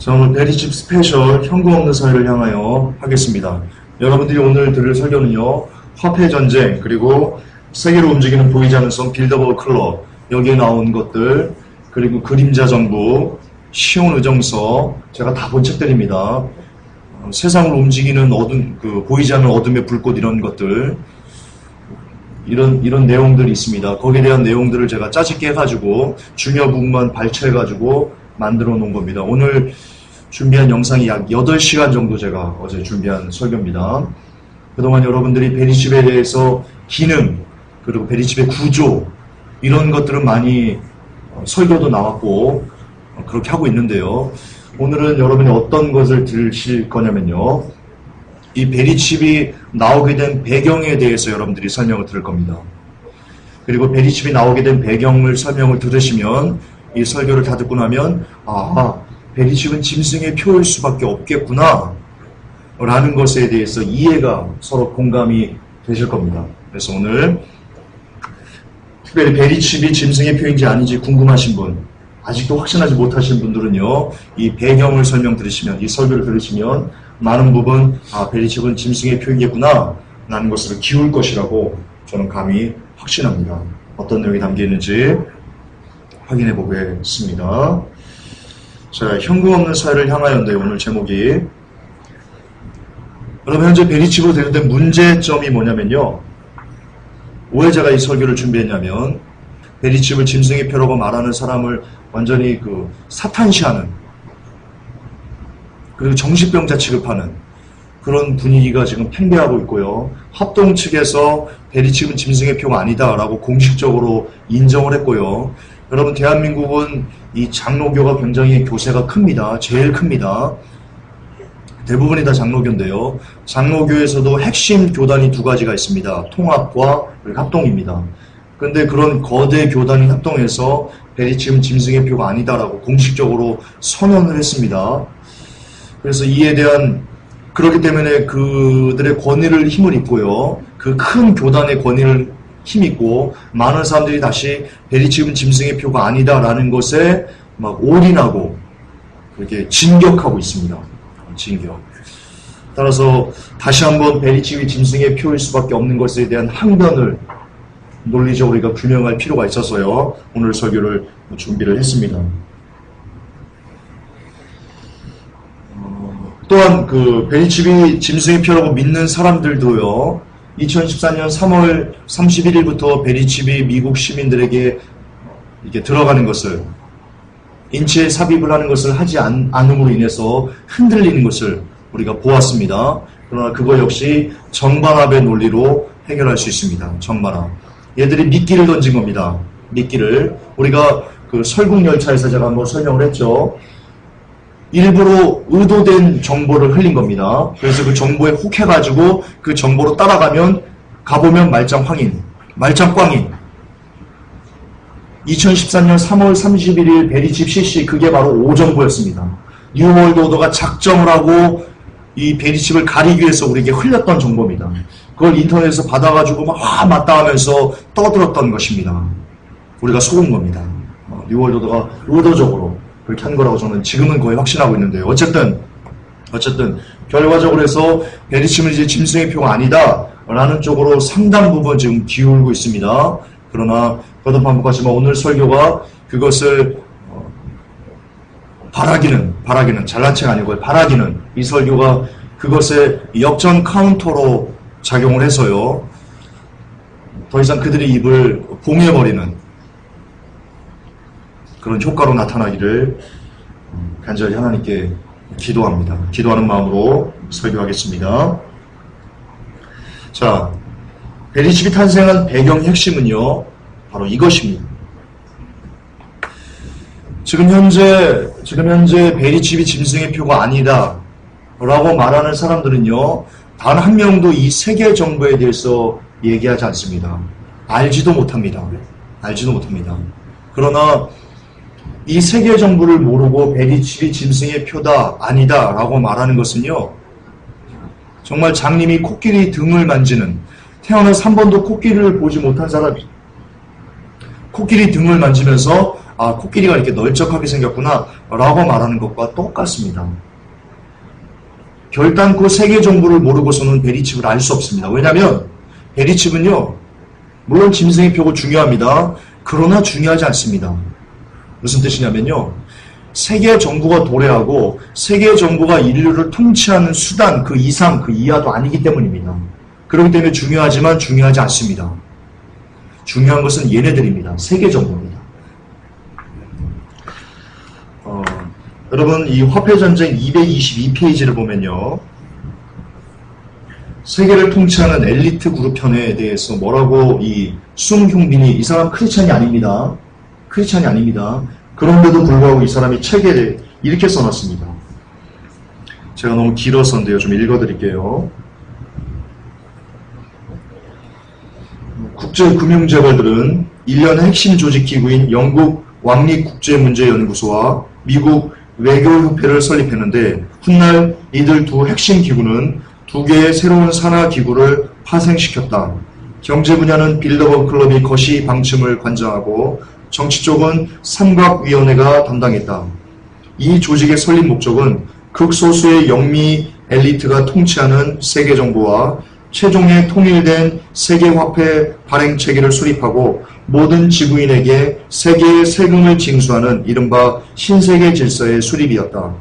자, 오늘 베리칩 스페셜 현금 없는 사회를 향하여 하겠습니다. 여러분들이 오늘 들을 설교는요, 화폐 전쟁, 그리고 세계로 움직이는 보이지 않는 성 빌더버그 클럽, 여기에 나온 것들, 그리고 그림자 정부, 시온 의정서, 제가 다 본 책들입니다. 세상을 움직이는 어둠, 보이지 않는 어둠의 불꽃 이런 것들, 이런 내용들이 있습니다. 거기에 대한 내용들을 제가 짜집게 해가지고 중요 부분만 발췌해가지고 만들어 놓은 겁니다. 오늘 준비한 영상이 약 8시간 정도 제가 어제 준비한 설교입니다. 그동안 여러분들이 베리칩에 대해서 기능, 그리고 베리칩의 구조, 이런 것들은 많이 설교도 나왔고 그렇게 하고 있는데요. 오늘은 여러분이 어떤 것을 들으실 거냐면요, 이 베리칩이 나오게 된 배경에 대해서 여러분들이 설명을 들을 겁니다. 그리고 베리칩이 나오게 된 배경을 설명을 들으시면 이 설교를 다 듣고 나면 베리칩은 짐승의 표일 수밖에 없겠구나 라는 것에 대해서 이해가 서로 공감이 되실 겁니다. 그래서 오늘 특별히 베리칩이 짐승의 표인지 아닌지 궁금하신 분, 아직도 확신하지 못하신 분들은요, 이 배경을 설명 들으시면, 이 설교를 들으시면 많은 부분 베리칩은 짐승의 표이겠구나 라는 것을 기울 것이라고 저는 감히 확신합니다. 어떤 내용이 담겨 있는지 확인해 보겠습니다. 자, 현금 없는 사회를 향하여인데 오늘 제목이, 여러분 현재 베리칩으로 대두된 문제점이 뭐냐면요, 왜 제가 이 설교를 준비했냐면, 베리칩을 짐승의 표라고 말하는 사람을 완전히 사탄시하는, 그리고 정신병자 취급하는 그런 분위기가 지금 팽배하고 있고요. 합동 측에서 베리칩은 짐승의 표가 아니다라고 공식적으로 인정을 했고요. 여러분, 대한민국은 이 장로교가 굉장히 교세가 큽니다. 제일 큽니다. 대부분이 다 장로교인데요. 장로교에서도 핵심 교단이 두 가지가 있습니다. 통합과 그리고 합동입니다. 그런데 그런 거대 교단이 합동해서 베리칩은 짐승의 표가 아니다라고 공식적으로 선언을 했습니다. 그래서 이에 대한, 그렇기 때문에 그들의 권위를 힘을 입고요, 그 큰 교단의 권위를 힘입고 많은 사람들이 다시 베리칩은 짐승의 표가 아니다라는 것에 막 올인하고 그렇게 진격하고 있습니다. 진격. 따라서 다시 한번 베리칩이 짐승의 표일 수밖에 없는 것에 대한 항변을 논리적으로 우리가 규명할 필요가 있어서요, 오늘 설교를 준비를 했습니다. 또한 베리칩이 짐승의 표라고 믿는 사람들도요, 2014년 3월 31일부터 베리칩이 미국 시민들에게 이렇게 들어가는 것을, 인체에 삽입을 하는 것을 하지 않음으로 인해서 흔들리는 것을 우리가 보았습니다. 그러나 그거 역시 정반합의 논리로 해결할 수 있습니다. 정반합. 얘들이 미끼를 던진 겁니다. 미끼를. 우리가 설국열차에서 제가 한번 설명을 했죠. 일부러 의도된 정보를 흘린 겁니다. 그래서 그 정보에 혹해가지고 그 정보로 따라가면, 가보면 말짱황인, 말짱꽝인. 2014년 3월 31일 베리칩 실시, 그게 바로 오정보였습니다. 뉴월드 오더가 작정을 하고 이 베리칩을 가리기 위해서 우리에게 흘렸던 정보입니다. 그걸 인터넷에서 받아가지고 막 마땅하면서 떠들었던 것입니다. 우리가 속은 겁니다. 뉴월드 오더가 의도적으로 그렇게 한 거라고 저는 지금은 거의 확신하고 있는데요. 어쨌든 결과적으로 해서 베리칩은 이제 짐승의 표가 아니다 라는 쪽으로 상당 부분 지금 기울고 있습니다. 그러나 거듭 반복하지만 오늘 설교가 그것을 바라기는 잘난 척 아니고요, 바라기는, 이 설교가 그것에 역전 카운터로 작용을 해서요, 더 이상 그들의 입을 봉해버리는 그런 효과로 나타나기를 간절히 하나님께 기도합니다. 기도하는 마음으로 설교하겠습니다. 자, 베리칩이 탄생한 배경의 핵심은요, 바로 이것입니다. 지금 현재 베리칩이 짐승의 표가 아니다 라고 말하는 사람들은요, 단 한 명도 이 세계 정보에 대해서 얘기하지 않습니다. 알지도 못합니다. 그러나 이 세계 정보를 모르고 베리칩이 짐승의 표다, 아니다 라고 말하는 것은요, 정말 장님이 코끼리 등을 만지는, 태어나서 한 번도 코끼리를 보지 못한 사람이 코끼리 등을 만지면서 아, 코끼리가 이렇게 널쩍하게 생겼구나 라고 말하는 것과 똑같습니다. 결단코 세계 정부를 모르고서는 베리칩을 알 수 없습니다. 왜냐하면 베리칩은요, 물론 짐승의 표고 중요합니다. 그러나 중요하지 않습니다. 무슨 뜻이냐면요, 세계 정부가 도래하고 세계 정부가 인류를 통치하는 수단 그 이상 그 이하도 아니기 때문입니다. 그렇기 때문에 중요하지만 중요하지 않습니다. 중요한 것은 얘네들입니다. 세계 정부입니다. 여러분, 이 화폐전쟁 222페이지를 보면요, 세계를 통치하는 엘리트 그룹 편에 대해서 뭐라고 이 숭흉빈이, 이 사람 크리스찬이 아닙니다. 크리스찬이 아닙니다. 그런데도 불구하고 이 사람이 책에 이렇게 써놨습니다. 제가 너무 길어서인데요, 좀 읽어드릴게요. 국제금융재벌들은 일련의 핵심 조직기구인 영국 왕립국제문제연구소와 미국 외교협회를 설립했는데, 훗날 이들 두 핵심 기구는 두 개의 새로운 산하기구를 파생시켰다. 경제 분야는 빌더버그 클럽이 거시 방침을 관장하고 정치 쪽은 삼각위원회가 담당했다. 이 조직의 설립 목적은 극소수의 영미 엘리트가 통치하는 세계정부와 최종의 통일된 세계화폐 발행 체계를 수립하고 모든 지구인에게 세계의 세금을 징수하는 이른바 신세계 질서의 수립이었다.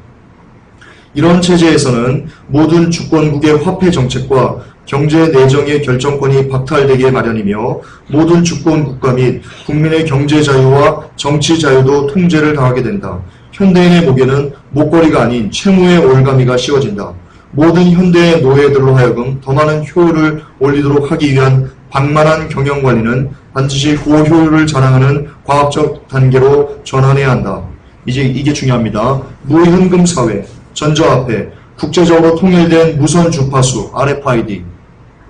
이런 체제에서는 모든 주권국의 화폐 정책과 경제 내정의 결정권이 박탈되게 마련이며 모든 주권국가 및 국민의 경제 자유와 정치 자유도 통제를 당하게 된다. 현대인의 목에는 목걸이가 아닌 채무의 올가미가 씌워진다. 모든 현대의 노예들로 하여금 더 많은 효율을 올리도록 하기 위한 방만한 경영관리는 반드시 고효율을 자랑하는 과학적 단계로 전환해야 한다. 이제 이게 중요합니다. 무현금 사회, 전자화폐, 국제적으로 통일된 무선 주파수, RFID,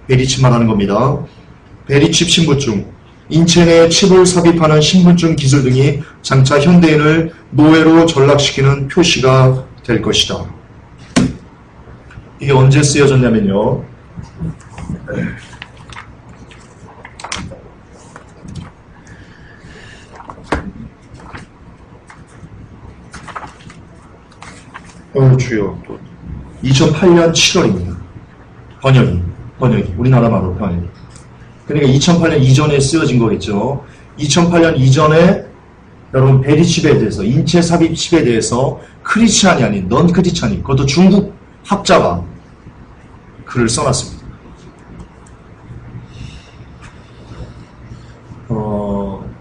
베리칩 말하는 겁니다. 베리칩 신분증, 인체 내에 칩을 삽입하는 신분증 기술 등이 장차 현대인을 노예로 전락시키는 표시가 될 것이다. 이게 언제 쓰여졌냐면요, 주요, 2008년 7월입니다. 번역이 우리나라 말로 번역이. 그러니까 2008년 이전에 쓰여진 거겠죠. 2008년 이전에 여러분 베리칩에 대해서, 인체 삽입 칩에 대해서 크리스찬이 아닌 넌 크리스찬이, 그것도 중국 학자가 글을 써놨습니다.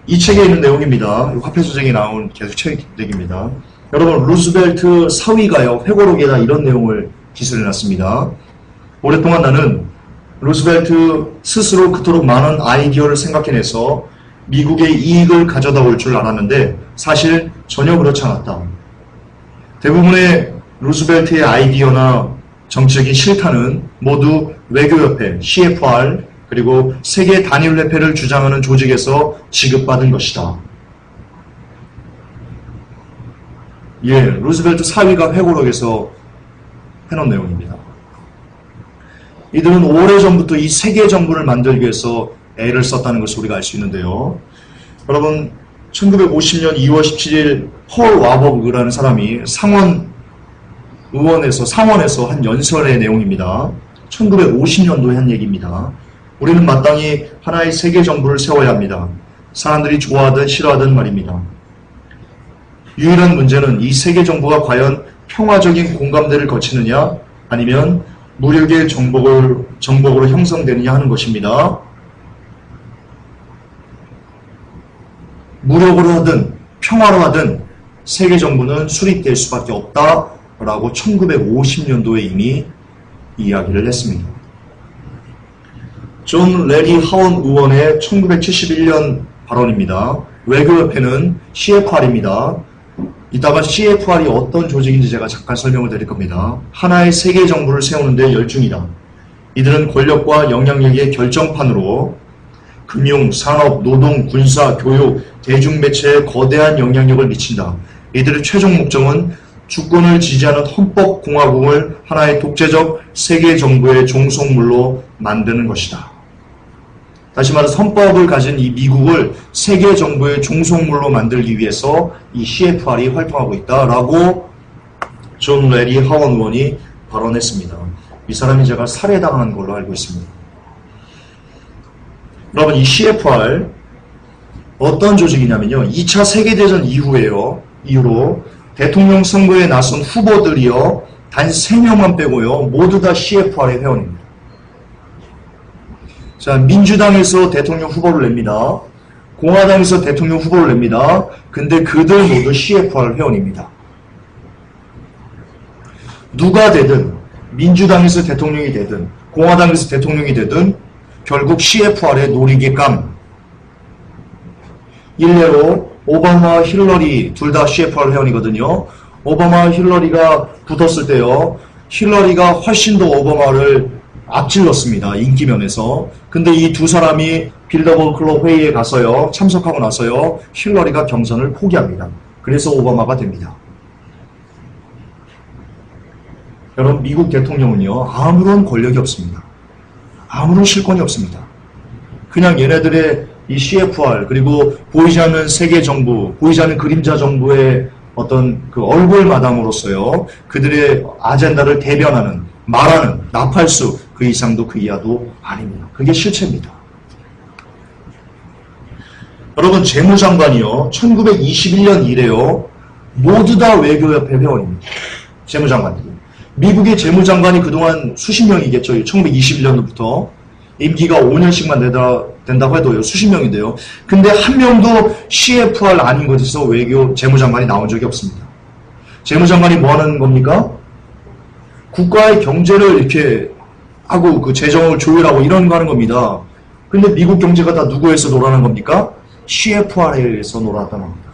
이 책에 있는 내용입니다. 화폐조정에 나온 계속 책입니다. 여러분, 루스벨트 사위가요, 회고록에다 이런 내용을 기술해놨습니다. 오랫동안 나는 루스벨트 스스로 그토록 많은 아이디어를 생각해내서 미국의 이익을 가져다 올 줄 알았는데 사실 전혀 그렇지 않았다. 대부분의 루스벨트의 아이디어나 정책의 실탄은 모두 외교협회, CFR, 그리고 세계 단일회폐를 주장하는 조직에서 지급받은 것이다. 예, 루스벨트 사위가 회고록에서 해놓은 내용입니다. 이들은 오래전부터 이 세계 정부를 만들기 위해서 애를 썼다는 것을 우리가 알 수 있는데요. 여러분, 1950년 2월 17일 폴 와버그라는 사람이 상원에서 한 연설의 내용입니다. 1950년도에 한 얘기입니다. 우리는 마땅히 하나의 세계 정부를 세워야 합니다. 사람들이 좋아하든 싫어하든 말입니다. 유일한 문제는 이 세계 정부가 과연 평화적인 공감대를 거치느냐 아니면 무력의 정복으로 형성되느냐 하는 것입니다. 무력으로 하든 평화로 하든 세계 정부는 수립될 수밖에 없다라고 1950년도에 이미 이야기를 했습니다. 존 레리 하원 의원의 1971년 발언입니다. 외교협회는 CFR입니다. 이따가 CFR이 어떤 조직인지 제가 잠깐 설명을 드릴 겁니다. 하나의 세계 정부를 세우는 데 열중이다. 이들은 권력과 영향력의 결정판으로 금융, 산업, 노동, 군사, 교육, 대중매체에 거대한 영향력을 미친다. 이들의 최종 목적은 주권을 지지하는 헌법공화국을 하나의 독재적 세계 정부의 종속물로 만드는 것이다. 다시 말해 헌법을 가진 이 미국을 세계 정부의 종속물로 만들기 위해서 이 CFR이 활동하고 있다라고 존 레리 하원 의원이 발언했습니다. 이 사람이 제가 살해당한 걸로 알고 있습니다. 여러분, 이 CFR 어떤 조직이냐면요, 2차 세계대전 이후로 대통령 선거에 나선 후보들이요, 단 3명만 빼고요, 모두 다 CFR의 회원입니다. 자, 민주당에서 대통령 후보를 냅니다. 공화당에서 대통령 후보를 냅니다. 근데 그들 모두 CFR 회원입니다. 누가 되든, 민주당에서 대통령이 되든, 공화당에서 대통령이 되든, 결국 CFR의 놀이개감. 일례로 오바마, 힐러리 둘 다 CFR 회원이거든요. 오바마, 힐러리가 붙었을 때요, 힐러리가 훨씬 더 오바마를 앞질렀습니다. 인기 면에서. 근데 이 두 사람이 빌더버그 클럽 회의에 가서요, 참석하고 나서요, 힐러리가 경선을 포기합니다. 그래서 오바마가 됩니다. 여러분, 미국 대통령은요, 아무런 권력이 없습니다. 아무런 실권이 없습니다. 그냥 얘네들의 이 CFR, 그리고 보이지 않는 세계 정부, 보이지 않는 그림자 정부의 어떤 그 얼굴 마담으로서요, 그들의 아젠다를 대변하는, 말하는, 나팔수, 그 이상도 그 이하도 아닙니다. 그게 실체입니다. 여러분, 재무장관이요, 1921년 이래요, 모두 다 외교협회 회원입니다. 재무장관들이. 미국의 재무장관이 그동안 수십 명이겠죠. 1921년부터. 임기가 5년씩만 된다고 해도요, 수십 명인데요. 근데 한 명도 CFR 아닌 곳에서 외교 재무장관이 나온 적이 없습니다. 재무장관이 뭐 하는 겁니까? 국가의 경제를 이렇게 하고 그 재정을 조율하고 이런 거 하는 겁니다. 근데 미국 경제가 다 누구에서 놀아난 겁니까? CFR에서 놀았다는 겁니다.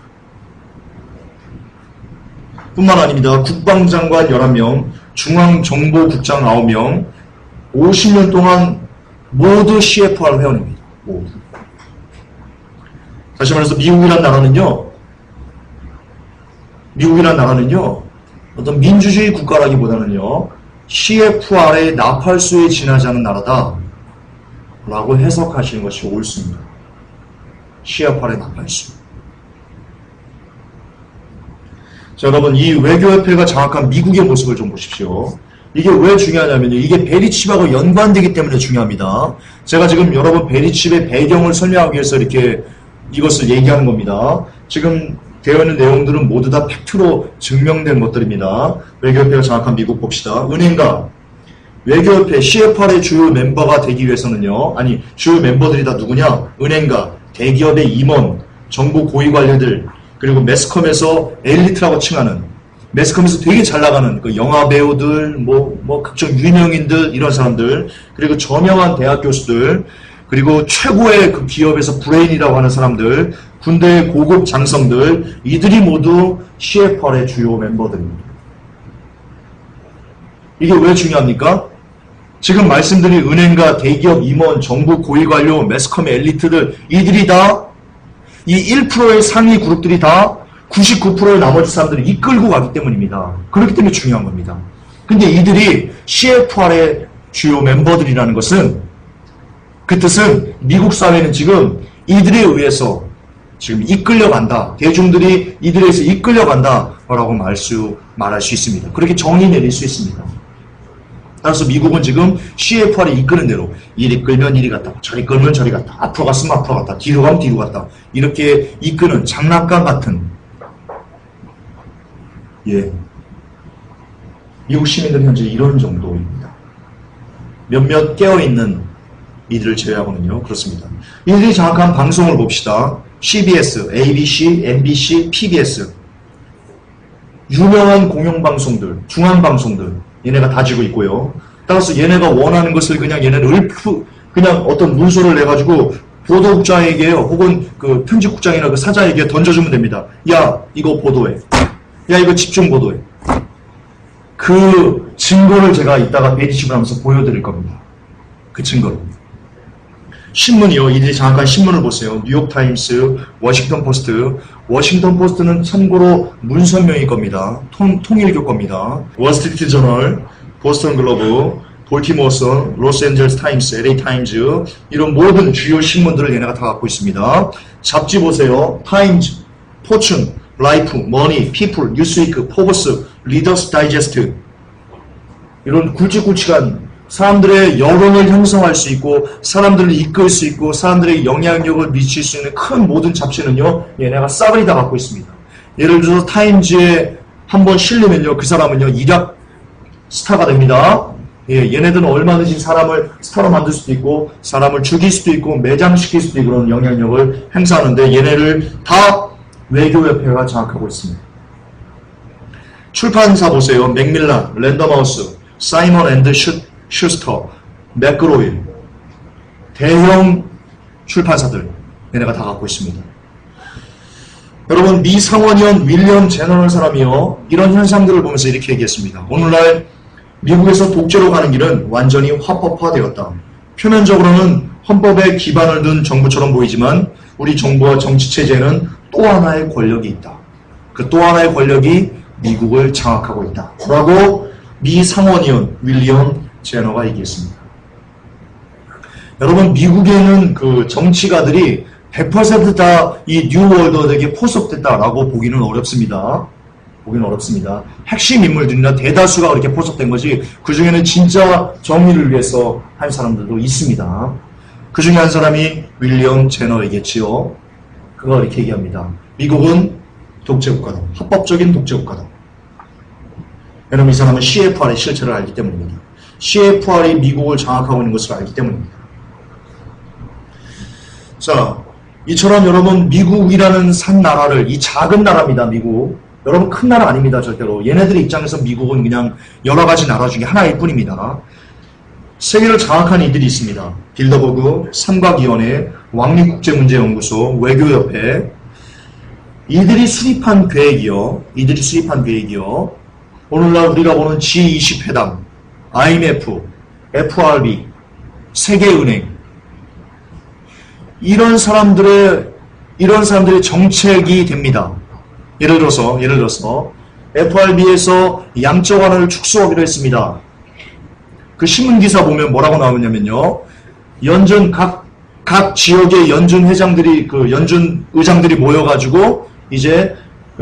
뿐만 아닙니다. 국방장관 11명, 중앙정보국장 9명, 50년 동안 모두 CFR 회원입니다. 모두. 다시 말해서 미국이란 나라는요, 어떤 민주주의 국가라기보다는요, CFR의 나팔수에 지나지 않은 나라다 라고 해석하시는 것이 옳습니다. CFR의 나팔수. 자, 여러분, 이 외교협회가 장악한 미국의 모습을 좀 보십시오. 이게 왜 중요하냐면요, 이게 베리칩하고 연관되기 때문에 중요합니다. 제가 지금 여러분 베리칩의 배경을 설명하기 위해서 이렇게 이것을 얘기하는 겁니다. 지금 되어 있는 내용들은 모두 다 팩트로 증명된 것들입니다. 외교협회가 장악한 미국 봅시다. 은행가, 외교협회 CFR의 주요 멤버가 되기 위해서는요, 아니, 주요 멤버들이 다 누구냐? 은행가, 대기업의 임원, 정부 고위 관료들, 그리고 매스컴에서 엘리트라고 칭하는, 매스컴에서 되게 잘 나가는 그 영화 배우들, 각종 유명인들, 이런 사람들, 그리고 저명한 대학 교수들, 그리고 최고의 그 기업에서 브레인이라고 하는 사람들, 군대의 고급 장성들, 이들이 모두 CFR의 주요 멤버들입니다. 이게 왜 중요합니까? 지금 말씀드린 은행가, 대기업 임원, 정부 고위 관료, 매스컴의 엘리트들, 이들이 다 이 1%의 상위 그룹들이 다 99%의 나머지 사람들을 이끌고 가기 때문입니다. 그렇기 때문에 중요한 겁니다. 근데 이들이 CFR의 주요 멤버들이라는 것은, 그 뜻은 미국 사회는 지금 이들에 의해서 지금 이끌려간다. 대중들이 이들에 의해서 이끌려간다. 라고 말할 수 있습니다. 그렇게 정의 내릴 수 있습니다. 따라서 미국은 지금 CFR이 이끄는 대로 이리 끌면 이리 갔다, 저리 끌면 저리 갔다, 앞으로 갔으면 앞으로 갔다, 뒤로 가면 뒤로 갔다, 이렇게 이끄는 장난감 같은, 미국 시민들은 현재 이런 정도입니다. 몇몇 깨어있는 이들을 제외하고는요, 그렇습니다. 이들이 장악한 방송을 봅시다. CBS, ABC, MBC, PBS. 유명한 공영방송들, 중앙방송들, 얘네가 다지고 있고요. 따라서 얘네가 원하는 것을 그냥 얘네는 그냥 어떤 문서를 내가지고 보도국장에게요, 혹은 그 편집국장이나 그 사자에게 던져주면 됩니다. 야, 이거 보도해. 야, 이거 집중 보도해. 그 증거를 제가 이따가 베리칩을 하면서 보여드릴 겁니다. 그 증거를. 신문이요. 이들이 장악한 신문을 보세요. 뉴욕타임스, 워싱턴 포스트. 워싱턴 포스트는 참고로 문선명일 겁니다. 통일교 겁니다. 월스트리트 저널, 보스턴 글로브, 볼티모어선, 로스앤젤레스 타임스, LA 타임즈 이런 모든 주요 신문들을 얘네가 다 갖고 있습니다. 잡지 보세요. 타임즈, 포춘, 라이프, 머니, 피플, 뉴스위크, 포브스, 리더스 다이제스트 이런 굵직굵직한 사람들의 여론을 형성할 수 있고 사람들을 이끌 수 있고 사람들의 영향력을 미칠 수 있는 큰 모든 잡지는요 얘네가 싸그리 다 갖고 있습니다. 예를 들어서 타임즈에 한번 실리면요 그 사람은요 일약 스타가 됩니다. 예, 얘네들은 얼마든지 사람을 스타로 만들 수도 있고 사람을 죽일 수도 있고 매장시킬 수도 있고 그런 영향력을 행사하는데 얘네를 다 외교협회가 장악하고 있습니다. 출판사 보세요. 맥밀란, 랜덤하우스, 사이먼 앤드 슈스터, 맥그로일 대형 출판사들 얘네가 다 갖고 있습니다. 여러분 미 상원의원 윌리엄 제너럴 사람이요 이런 현상들을 보면서 이렇게 얘기했습니다. 오늘날 미국에서 독재로 가는 길은 완전히 합법화되었다. 표면적으로는 헌법에 기반을 둔 정부처럼 보이지만 우리 정부와 정치체제에는 또 하나의 권력이 있다. 그 또 하나의 권력이 미국을 장악하고 있다. 라고 미 상원의원 윌리엄 제너가 얘기했습니다. 여러분 미국에는 그 정치가들이 100% 다 이 뉴월드에게 포섭됐다라고 보기는 어렵습니다. 보기는 어렵습니다. 핵심 인물들이나 대다수가 그렇게 포섭된 거지 그 중에는 진짜 정의를 위해서 한 사람들도 있습니다. 그 중에 한 사람이 윌리엄 제너이겠지요. 그가 이렇게 얘기합니다. 미국은 독재국가다. 합법적인 독재국가다. 왜냐하면 이 사람은 CFR의 실체를 알기 때문입니다. CFR이 미국을 장악하고 있는 것을 알기 때문입니다. 자, 이처럼 여러분 미국이라는 산 나라를 이 작은 나라입니다. 미국. 여러분 큰 나라 아닙니다. 절대로. 얘네들의 입장에서 미국은 그냥 여러 가지 나라 중에 하나일 뿐입니다. 세계를 장악한 이들이 있습니다. 빌더버그, 삼각위원회, 왕립국제문제연구소, 외교협회 이들이 수립한 계획이요. 오늘날 우리가 보는 G20 회담, IMF, FRB, 세계은행 이런 사람들의 정책이 됩니다. 예를 들어서 FRB에서 양적 완화를 축소하기로 했습니다. 그 신문 기사 보면 뭐라고 나오냐면요. 각 지역의 연준 회장들이 연준 의장들이 모여가지고 이제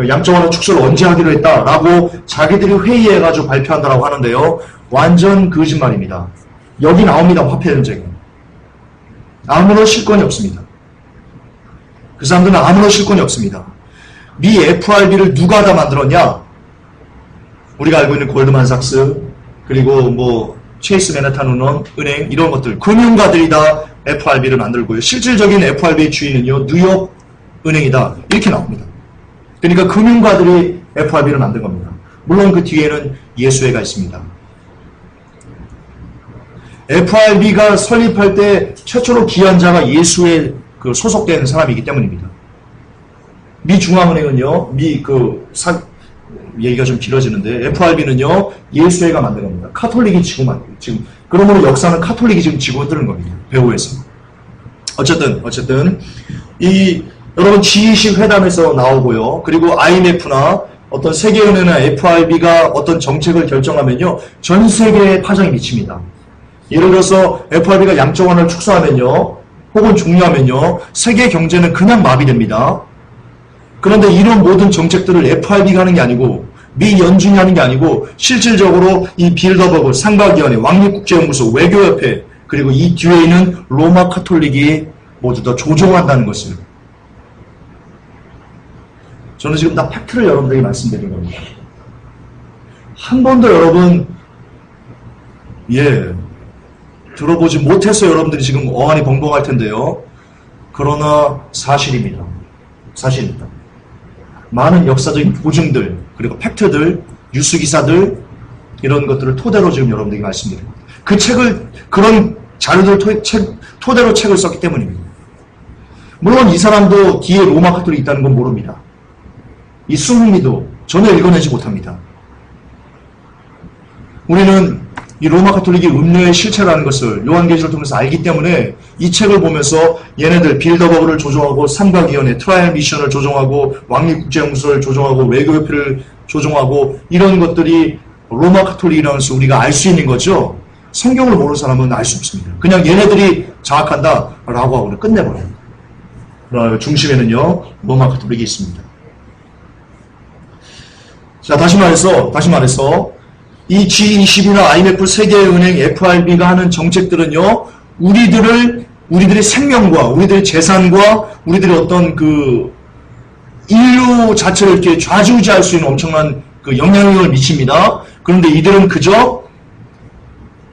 양적 완화 축소를 언제 하기로 했다라고 자기들이 회의해가지고 발표한다라고 하는데요. 완전 거짓말입니다. 여기 나옵니다. 화폐 전쟁이. 아무런 실권이 없습니다. 그 사람들은 아무런 실권이 없습니다. 미 FRB를 누가 다 만들었냐? 우리가 알고 있는 골드만삭스 그리고 체이스 맨하탄 은행 이런 것들 금융가들이 다 FRB를 만들고요. 실질적인 FRB의 주인은요 뉴욕 은행이다 이렇게 나옵니다. 그러니까 금융가들이 FRB를 만든 겁니다. 물론 그 뒤에는 예수회가 있습니다. FRB가 설립할 때 최초로 기한자가 예수에 소속된 사람이기 때문입니다. 미 중앙은행은요, 얘기가 좀 길어지는데, FRB는요, 예수회가 만든 겁니다. 카톨릭이 지금, 그러므로 역사는 카톨릭이 지금 지고 뜨는 겁니다. 배후에서. 어쨌든, 여러분 G20 회담에서 나오고요. 그리고 IMF나 어떤 세계은행이나 FRB가 어떤 정책을 결정하면요, 전 세계에 파장이 미칩니다. 예를 들어서 FRB가 양적 완화를 축소하면요, 혹은 종료하면요, 세계 경제는 그냥 마비됩니다. 그런데 이런 모든 정책들을 FRB가 하는 게 아니고 미 연준이 하는 게 아니고 실질적으로 이 빌더버그, 삼각위원회, 왕립국제연구소, 외교협회 그리고 이 뒤에 있는 로마 카톨릭이 모두 다 조종한다는 것을 저는 지금 다 팩트를 여러분들에게 말씀드린 겁니다. 한 번도 여러분 들어보지 못해서 여러분들이 지금 어안이 벙벙할 텐데요. 그러나 사실입니다. 많은 역사적인 보증들, 그리고 팩트들, 뉴스기사들, 이런 것들을 토대로 지금 여러분들에게 말씀드립니다. 그런 자료들 토대로 책을 썼기 때문입니다. 물론 이 사람도 뒤에 로마 카톨릭이 있다는 건 모릅니다. 이 수묵미도 전혀 읽어내지 못합니다. 우리는 이 로마 카톨릭이 음료의 실체라는 것을 요한계시를 통해서 알기 때문에 이 책을 보면서 얘네들 빌더버그를 조종하고 삼각위원회, 트라이얼 미션을 조종하고 왕립국제연구소를 조종하고 외교협회를 조종하고 이런 것들이 로마 카톨릭이라는 것을 우리가 알 수 있는 거죠. 성경을 모르는 사람은 알 수 없습니다. 그냥 얘네들이 장악한다 라고 하고 끝내버려요. 그러나 중심에는요 로마 가톨릭이 있습니다. 자, 다시 말해서 이 G20이나 IMF, 세계은행, FRB가 하는 정책들은요 우리들의 생명과 우리들의 재산과 우리들의 어떤 그 인류 자체를 이렇게 좌지우지할 수 있는 엄청난 그 영향력을 미칩니다. 그런데 이들은 그저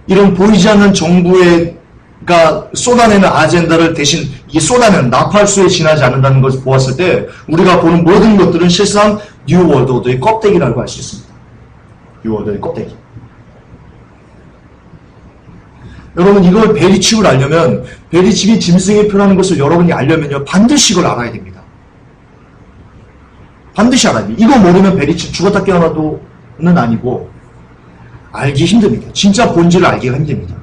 이런 보이지 않는 정부가 쏟아내는 아젠다를 대신 이게 쏟아내는 나팔수에 지나지 않는다는 것을 보았을 때 우리가 보는 모든 것들은 실상 뉴 월드 오더의 껍데기라고 할 수 있습니다. 뉴 월드의 껍데기. 여러분 이걸 베리칩을 알려면 베리칩이 짐승의 표라는 것을 여러분이 알려면요 반드시 이걸 알아야 됩니다. 반드시 알아야 됩니다. 이거 모르면 베리칩 죽었다 깨어나도는 아니고 알기 힘듭니다. 진짜 본질을 알기가 힘듭니다.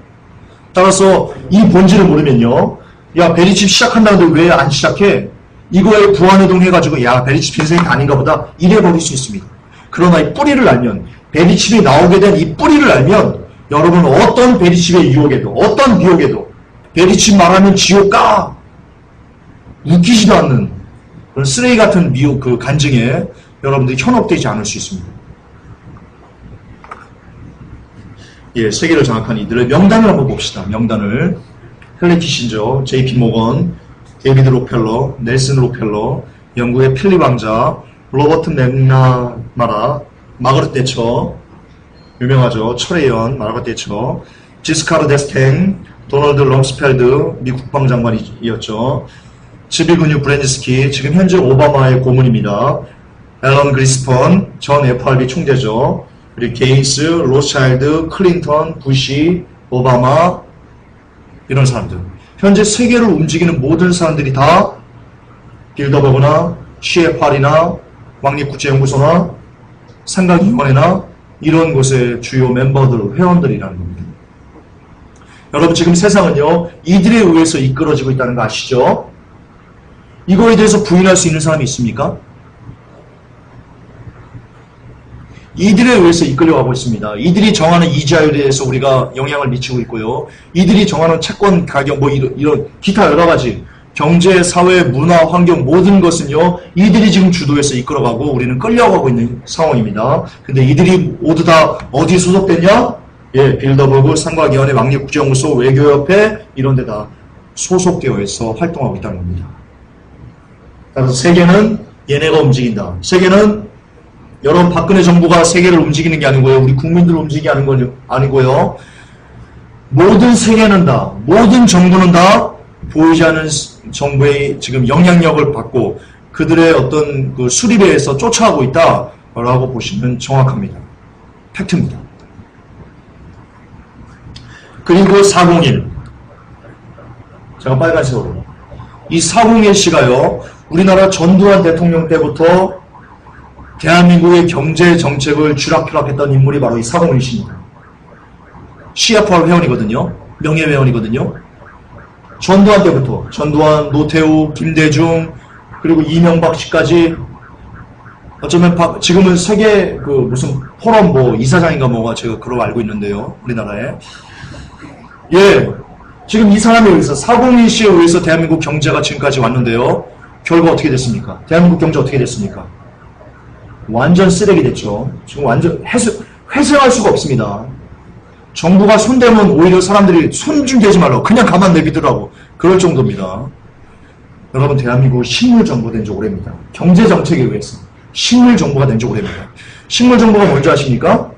따라서 이 본질을 모르면요 야 베리칩 시작한다는데 왜 안 시작해? 이거에 부안해동해가지고 야 베리칩 인생이 아닌가 보다 이래버릴 수 있습니다. 그러나 이 뿌리를 알면 베리칩이 나오게 된 이 뿌리를 알면 여러분 어떤 베리칩의 유혹에도 어떤 비옥에도 베리칩 말하면 지옥 가 웃기지도 않는 그런 쓰레기 같은 미혹 그 간증에 여러분들이 현혹되지 않을 수 있습니다. 예, 세계를 장악한 이들의 명단을 한번 봅시다. 명단을 헨리 키신저, JP 모건, 데이비드 록펠러, 넬슨 록펠러, 영국의 필립 왕자, 로버트 맥나마라, 마거렛 대처, 유명하죠. 철의 연, 마거렛 대처, 지스카르 데스탱, 도널드 럼스펠드, 미 국방장관이었죠. 즈비그뉴 브레니스키, 지금 현재 오바마의 고문입니다. 앨런 그리스펀, 전 FRB 총재죠. 그리고 게인스, 로스차일드, 클린턴, 부시, 오바마 이런 사람들. 현재 세계를 움직이는 모든 사람들이 다 빌더버그나 CFR이나 왕립국제연구소나 삼각위원회나 이런 곳의 주요 멤버들, 회원들이라는 겁니다. 여러분 지금 세상은요 이들에 의해서 이끌어지고 있다는 거 아시죠? 이거에 대해서 부인할 수 있는 사람이 있습니까? 이들에 의해서 이끌려가고 있습니다. 이들이 정하는 이자율에 대해서 우리가 영향을 미치고 있고요. 이들이 정하는 채권 가격 뭐 이런 기타 여러 가지 경제, 사회, 문화, 환경 모든 것은요. 이들이 지금 주도해서 이끌어가고 우리는 끌려가고 있는 상황입니다. 근데 이들이 모두 다 어디 소속됐냐? 예, 빌더버그, 삼각위원회, 왕립국제연구소, 외교협회 이런 데다 소속되어 있어 활동하고 있다는 겁니다. 따라서 세계는 얘네가 움직인다. 세계는 여러분 박근혜 정부가 세계를 움직이는 게 아니고요. 우리 국민들을 움직이게 하는 건 아니고요. 모든 세계는 다, 모든 정부는 다 보이지 않는 정부의 지금 영향력을 받고 그들의 어떤 그 수립에 의해서 쫓아가고 있다라고 보시면 정확합니다. 팩트입니다. 그리고 401. 제가 빨간색으로. 이 401 씨가요. 우리나라 전두환 대통령 때부터 대한민국의 경제 정책을 쥐락펴락했던 인물이 바로 이 401 씨입니다. CFR 회원이거든요. 명예회원이거든요. 전두환 때부터 전두환, 노태우, 김대중 그리고 이명박 씨까지 어쩌면 지금은 세계 그 무슨 포럼 뭐 이사장인가 뭐가 제가 그걸 알고 있는데요. 우리나라에. 예. 지금 이 사람에 의해서 401 씨에 의해서 대한민국 경제가 지금까지 왔는데요. 결과 어떻게 됐습니까? 대한민국 경제 어떻게 됐습니까? 완전 쓰레기 됐죠. 지금 완전 회생할 수가 없습니다. 정부가 손대면 오히려 사람들이 손 좀 대지 말라고 그냥 가만 내비두라고 그럴 정도입니다. 여러분 대한민국 식물정부 된 지 오래입니다. 경제정책에 의해서 식물정부가 된 지 오래입니다. 식물정부가 뭔지 아십니까?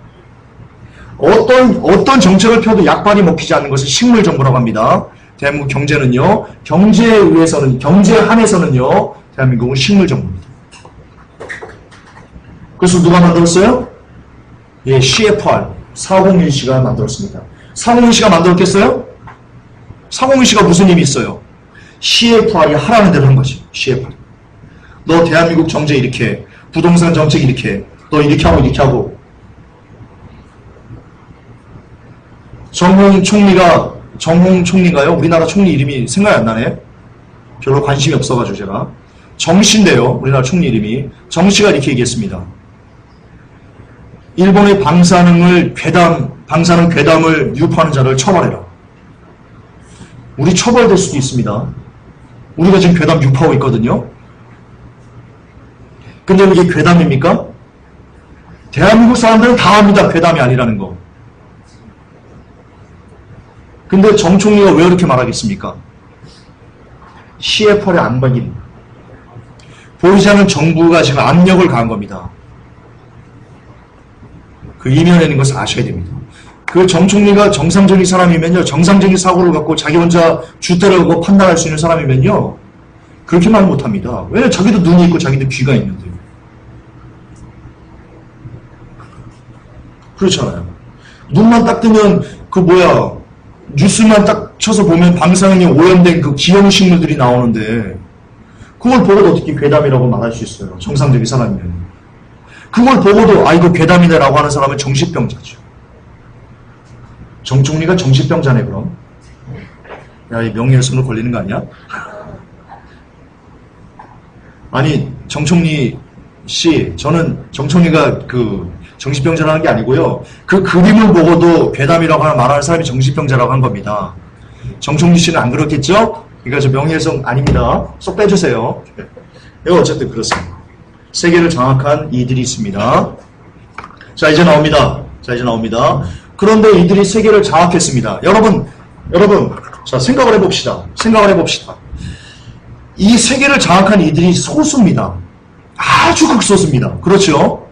어떤 정책을 펴도 약발이 먹히지 않는 것을 식물정부라고 합니다. 대한민국 경제는요. 경제에 의해서는 경제에 한해서는요. 대한민국은 식물정부입니다. 그래서 누가 만들었어요? 예, CFR 401 씨가 만들었습니다. 401 씨가 만들었겠어요? 401 씨가 무슨 힘이 있어요? CFR이 하라는 대로 한 거지. CFR. 너 대한민국 정책 이렇게 해. 부동산 정책 이렇게 해. 너 이렇게 하고 이렇게 하고. 정홍 총리가요? 우리나라 총리 이름이 생각이 안 나네. 별로 관심이 없어가지고 제가. 정씨인데요. 우리나라 총리 이름이. 정씨가 이렇게 얘기했습니다. 일본의 방사능을 방사능 괴담을 유포하는 자를 처벌해라. 우리 처벌될 수도 있습니다. 우리가 지금 괴담 유포하고 있거든요. 근데 이게 괴담입니까? 대한민국 사람들은 다 압니다. 괴담이 아니라는 거. 근데 정 총리가 왜 이렇게 말하겠습니까? CFR의 안박입니다. 보이지 않는 정부가 지금 압력을 가한 겁니다. 그 이면에 있는 것을 아셔야 됩니다. 그 정 총리가 정상적인 사람이면요, 정상적인 사고를 갖고 자기 혼자 주대라고 판단할 수 있는 사람이면요, 그렇게 말 못합니다. 왜냐면 자기도 눈이 있고 자기도 귀가 있는데. 그렇잖아요. 눈만 딱 뜨면 뉴스만 딱 쳐서 보면 방사능에 오염된 그 기형식물들이 나오는데 그걸 보고도 어떻게 괴담이라고 말할 수 있어요. 정상적인 사람이면. 그걸 보고도 이거 괴담이네라고 하는 사람은 정신병자죠. 정 총리가 정신병자네 그럼. 야, 이 명예훼손으로 걸리는 거 아니야? 아니, 정 총리 씨, 저는 정 총리가 정신병자라는 게 아니고요. 그 그림을 보고도 괴담이라고 말하는 사람이 정신병자라고 한 겁니다. 정 총리 씨는 안 그렇겠죠? 그러니까 저 명예훼손 아닙니다. 쏙 빼주세요. 어쨌든 그렇습니다. 세계를 장악한 이들이 있습니다. 자, 이제 나옵니다. 그런데 이들이 세계를 장악했습니다. 여러분, 자, 생각을 해봅시다. 이 세계를 장악한 이들이 소수입니다. 아주 극소수입니다. 그렇죠?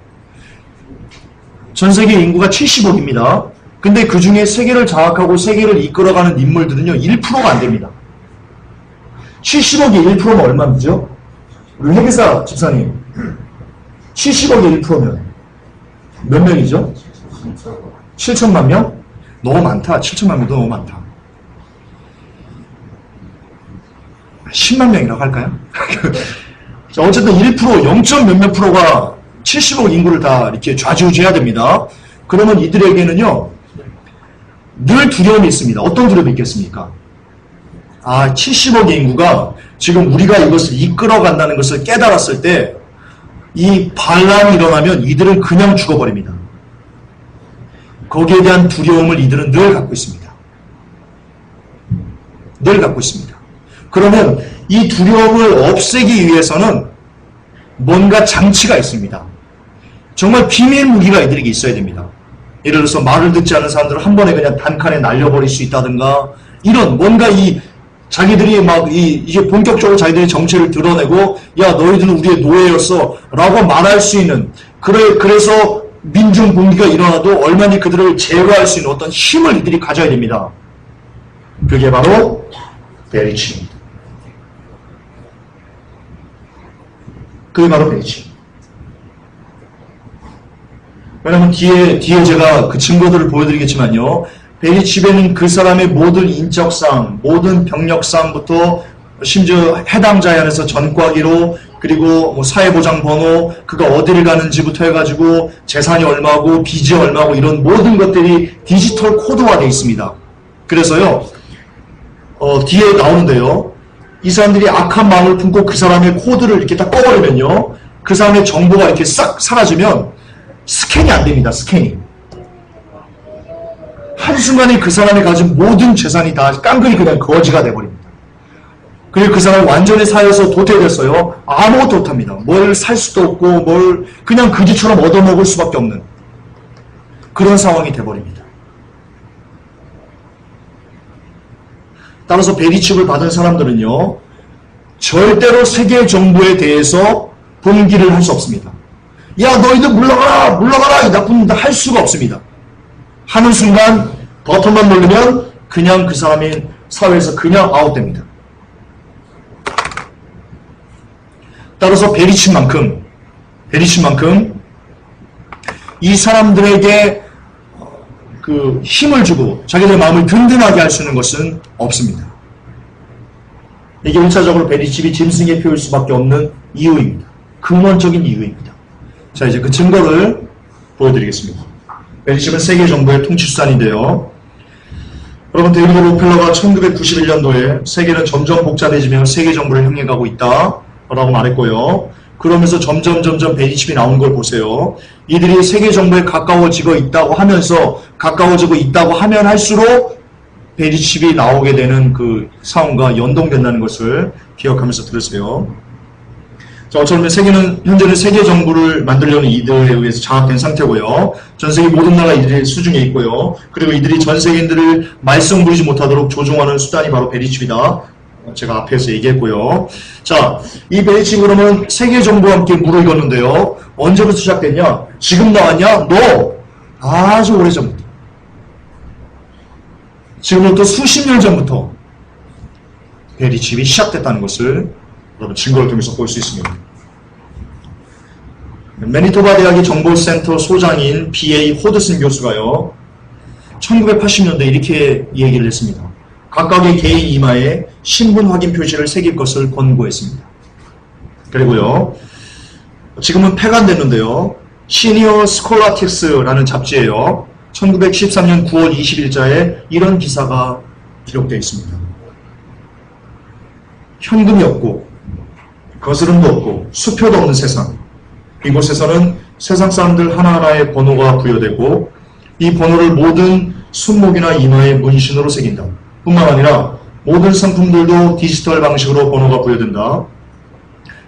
전 세계 인구가 70억입니다. 근데 그 중에 세계를 장악하고 세계를 이끌어가는 인물들은요, 1%가 안 됩니다. 70억이 1%면 얼마죠? 우리 회계사 집사님, 70억이 1%면 몇 명이죠? 7천만 명? 너무 많다. 7천만 명도 너무 많다. 10만 명이라고 할까요? 자, 어쨌든 1%, 0. 몇몇 프로가 70억 인구를 다 이렇게 좌지우지해야 됩니다. 그러면 이들에게는요, 늘 두려움이 있습니다. 어떤 두려움이 있겠습니까? 70억의 인구가 지금 우리가 이것을 이끌어간다는 것을 깨달았을 때 이 반란이 일어나면 이들은 그냥 죽어버립니다. 거기에 대한 두려움을 이들은 늘 갖고 있습니다. 그러면 이 두려움을 없애기 위해서는 뭔가 장치가 있습니다. 정말 비밀 무기가 이들에게 있어야 됩니다. 예를 들어서 말을 듣지 않는 사람들을 한 번에 그냥 단칸에 날려버릴 수 있다든가, 이런 뭔가 자기들이 이게 본격적으로 자기들의 정체를 드러내고, 야, 너희들은 우리의 노예였어 라고 말할 수 있는, 그래서 민중 봉기가 일어나도 얼마나 그들을 제어할 수 있는 어떤 힘을 이들이 가져야 됩니다. 그게 바로 베리치입니다. 왜냐면 뒤에 제가 그 증거들을 보여드리겠지만요, 베리칩에는 그 사람의 모든 인적상, 모든 병력상부터 심지어 해당자에 한해서 전과기로, 그리고 사회보장 번호, 그가 어디를 가는지부터 해가지고 재산이 얼마고 빚이 얼마고 이런 모든 것들이 디지털 코드화되어 있습니다. 그래서요, 뒤에 나오는데요, 이 사람들이 악한 마음을 품고 그 사람의 코드를 이렇게 딱 꺼버리면요, 그 사람의 정보가 이렇게 싹 사라지면 스캔이 안 됩니다. 스캔이. 한순간에 그 사람이 가진 모든 재산이 다 깡그리 그냥 거지가 돼버립니다. 그리고 그 사람이 완전히 사회에서 도태됐어요. 아무것도 못합니다. 뭘 살 수도 없고 그냥 그지처럼 얻어먹을 수밖에 없는 그런 상황이 돼버립니다. 따라서 베리칩을 받은 사람들은요, 절대로 세계 정부에 대해서 봉기를 할 수 없습니다. 야, 너희들 물러가라 이 나쁜 놈들 할 수가 없습니다. 하는 순간 버튼만 누르면 그냥 그 사람이 사회에서 그냥 아웃됩니다. 따라서 베리칩만큼 이 사람들에게 그 힘을 주고 자기들의 마음을 든든하게 할 수 있는 것은 없습니다. 이게 1차적으로 베리칩이 짐승의 표일 수밖에 없는 이유입니다. 근원적인 이유입니다. 자, 이제 그 증거를 보여드리겠습니다. 베리칩은 세계 정부의 통치수단인데요. 여러분, 데이비드 록펠러가 1991년도에 세계는 점점 복잡해지며 세계 정부를 향해 가고 있다 라고 말했고요. 그러면서 점점 베리칩이 나온 걸 보세요. 이들이 세계 정보에 가까워지고 있다고 하면 할수록 베리칩이 나오게 되는 그 상황과 연동된다는 것을 기억하면서 들으세요. 자, 어쩌면 현재는 세계 정부를 만들려는 이들에 의해서 장악된 상태고요. 전 세계 모든 나라 이들의 수중에 있고요. 그리고 이들이 전 세계인들을 말썽 부리지 못하도록 조종하는 수단이 바로 베리칩이다. 제가 앞에서 얘기했고요. 자, 이 베리칩 그러면 세계 정부와 함께 무르익었는데요. 언제부터 시작됐냐? 지금 나왔냐? No! 아주 오래전부터. 지금부터 수십 년 전부터 베리칩이 시작됐다는 것을 여러분 증거를 통해서 볼 수 있습니다. 매니토바 대학의 정보센터 소장인 B.A. 호드슨 교수가요. 1980년대에 이렇게 얘기를 했습니다. 각각의 개인 이마에 신분 확인 표시를 새길 것을 권고했습니다. 그리고요. 지금은 폐간됐는데요. 시니어 스콜라틱스라는 잡지예요. 1913년 9월 20일자에 이런 기사가 기록되어 있습니다. 현금이 없고 거스름도 없고 수표도 없는 세상. 이곳에서는 세상 사람들 하나하나의 번호가 부여되고 이 번호를 모든 손목이나 이마에 문신으로 새긴다. 뿐만 아니라 모든 상품들도 디지털 방식으로 번호가 부여된다.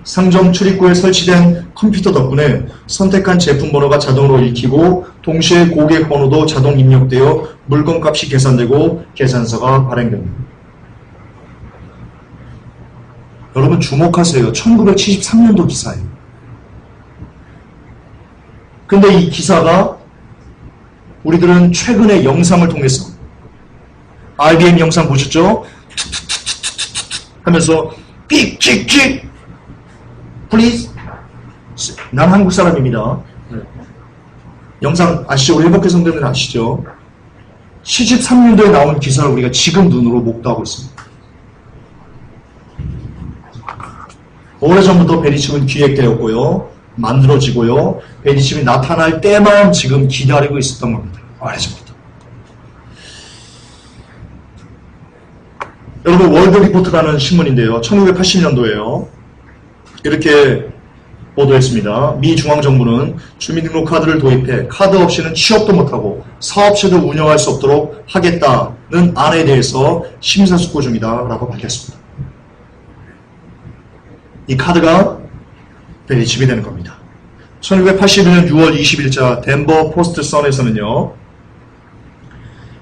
상점 출입구에 설치된 컴퓨터 덕분에 선택한 제품 번호가 자동으로 읽히고 동시에 고객 번호도 자동 입력되어 물건값이 계산되고 계산서가 발행됩니다. 여러분 주목하세요. 1973년도 기사예요. 근데 이 기사가 우리들은 최근에 영상을 통해서 IBM 영상 보셨죠? 하면서 삑찍찍 플리즈 난 한국 사람입니다. 영상 아시죠? 우리 회복회 성도들 아시죠? 73년도에 나온 기사를 우리가 지금 눈으로 목도하고 있습니다. 오래전부터 베리칩은 기획되었고요. 만들어지고요. 베리칩이 나타날 때만 지금 기다리고 있었던 겁니다. 오래전부터. 여러분 월드 리포트라는 신문인데요. 1980년도에요. 이렇게 보도했습니다. 미 중앙정부는 주민등록 카드를 도입해 카드 없이는 취업도 못하고 사업체도 운영할 수 없도록 하겠다는 안에 대해서 심사숙고 중이다 라고 밝혔습니다. 이 카드가 베리칩이 되는 겁니다. 1981년 6월 20일자 덴버 포스트 선에서는요.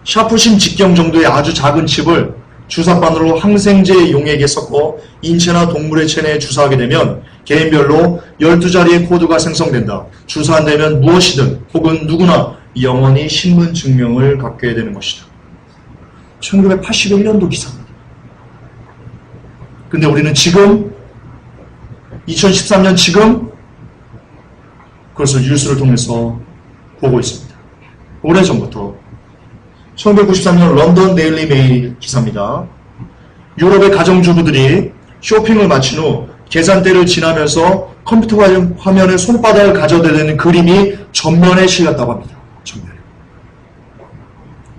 샤프심 직경 정도의 아주 작은 칩을 주사바늘로 항생제 용액에 섞어 인체나 동물의 체내에 주사하게 되면 개인별로 12자리의 코드가 생성된다. 주사 안 되면 무엇이든 혹은 누구나 영원히 신분 증명을 갖게 되는 것이다. 1981년도 기사입니다. 근데 우리는 지금 2013년 지금 그것을 뉴스를 통해서 보고 있습니다. 오래전부터 1993년 런던 데일리 메일 기사입니다. 유럽의 가정주부들이 쇼핑을 마친 후 계산대를 지나면서 컴퓨터 화면에 손바닥을 가져대는 그림이 전면에 실렸다고 합니다. 전면에.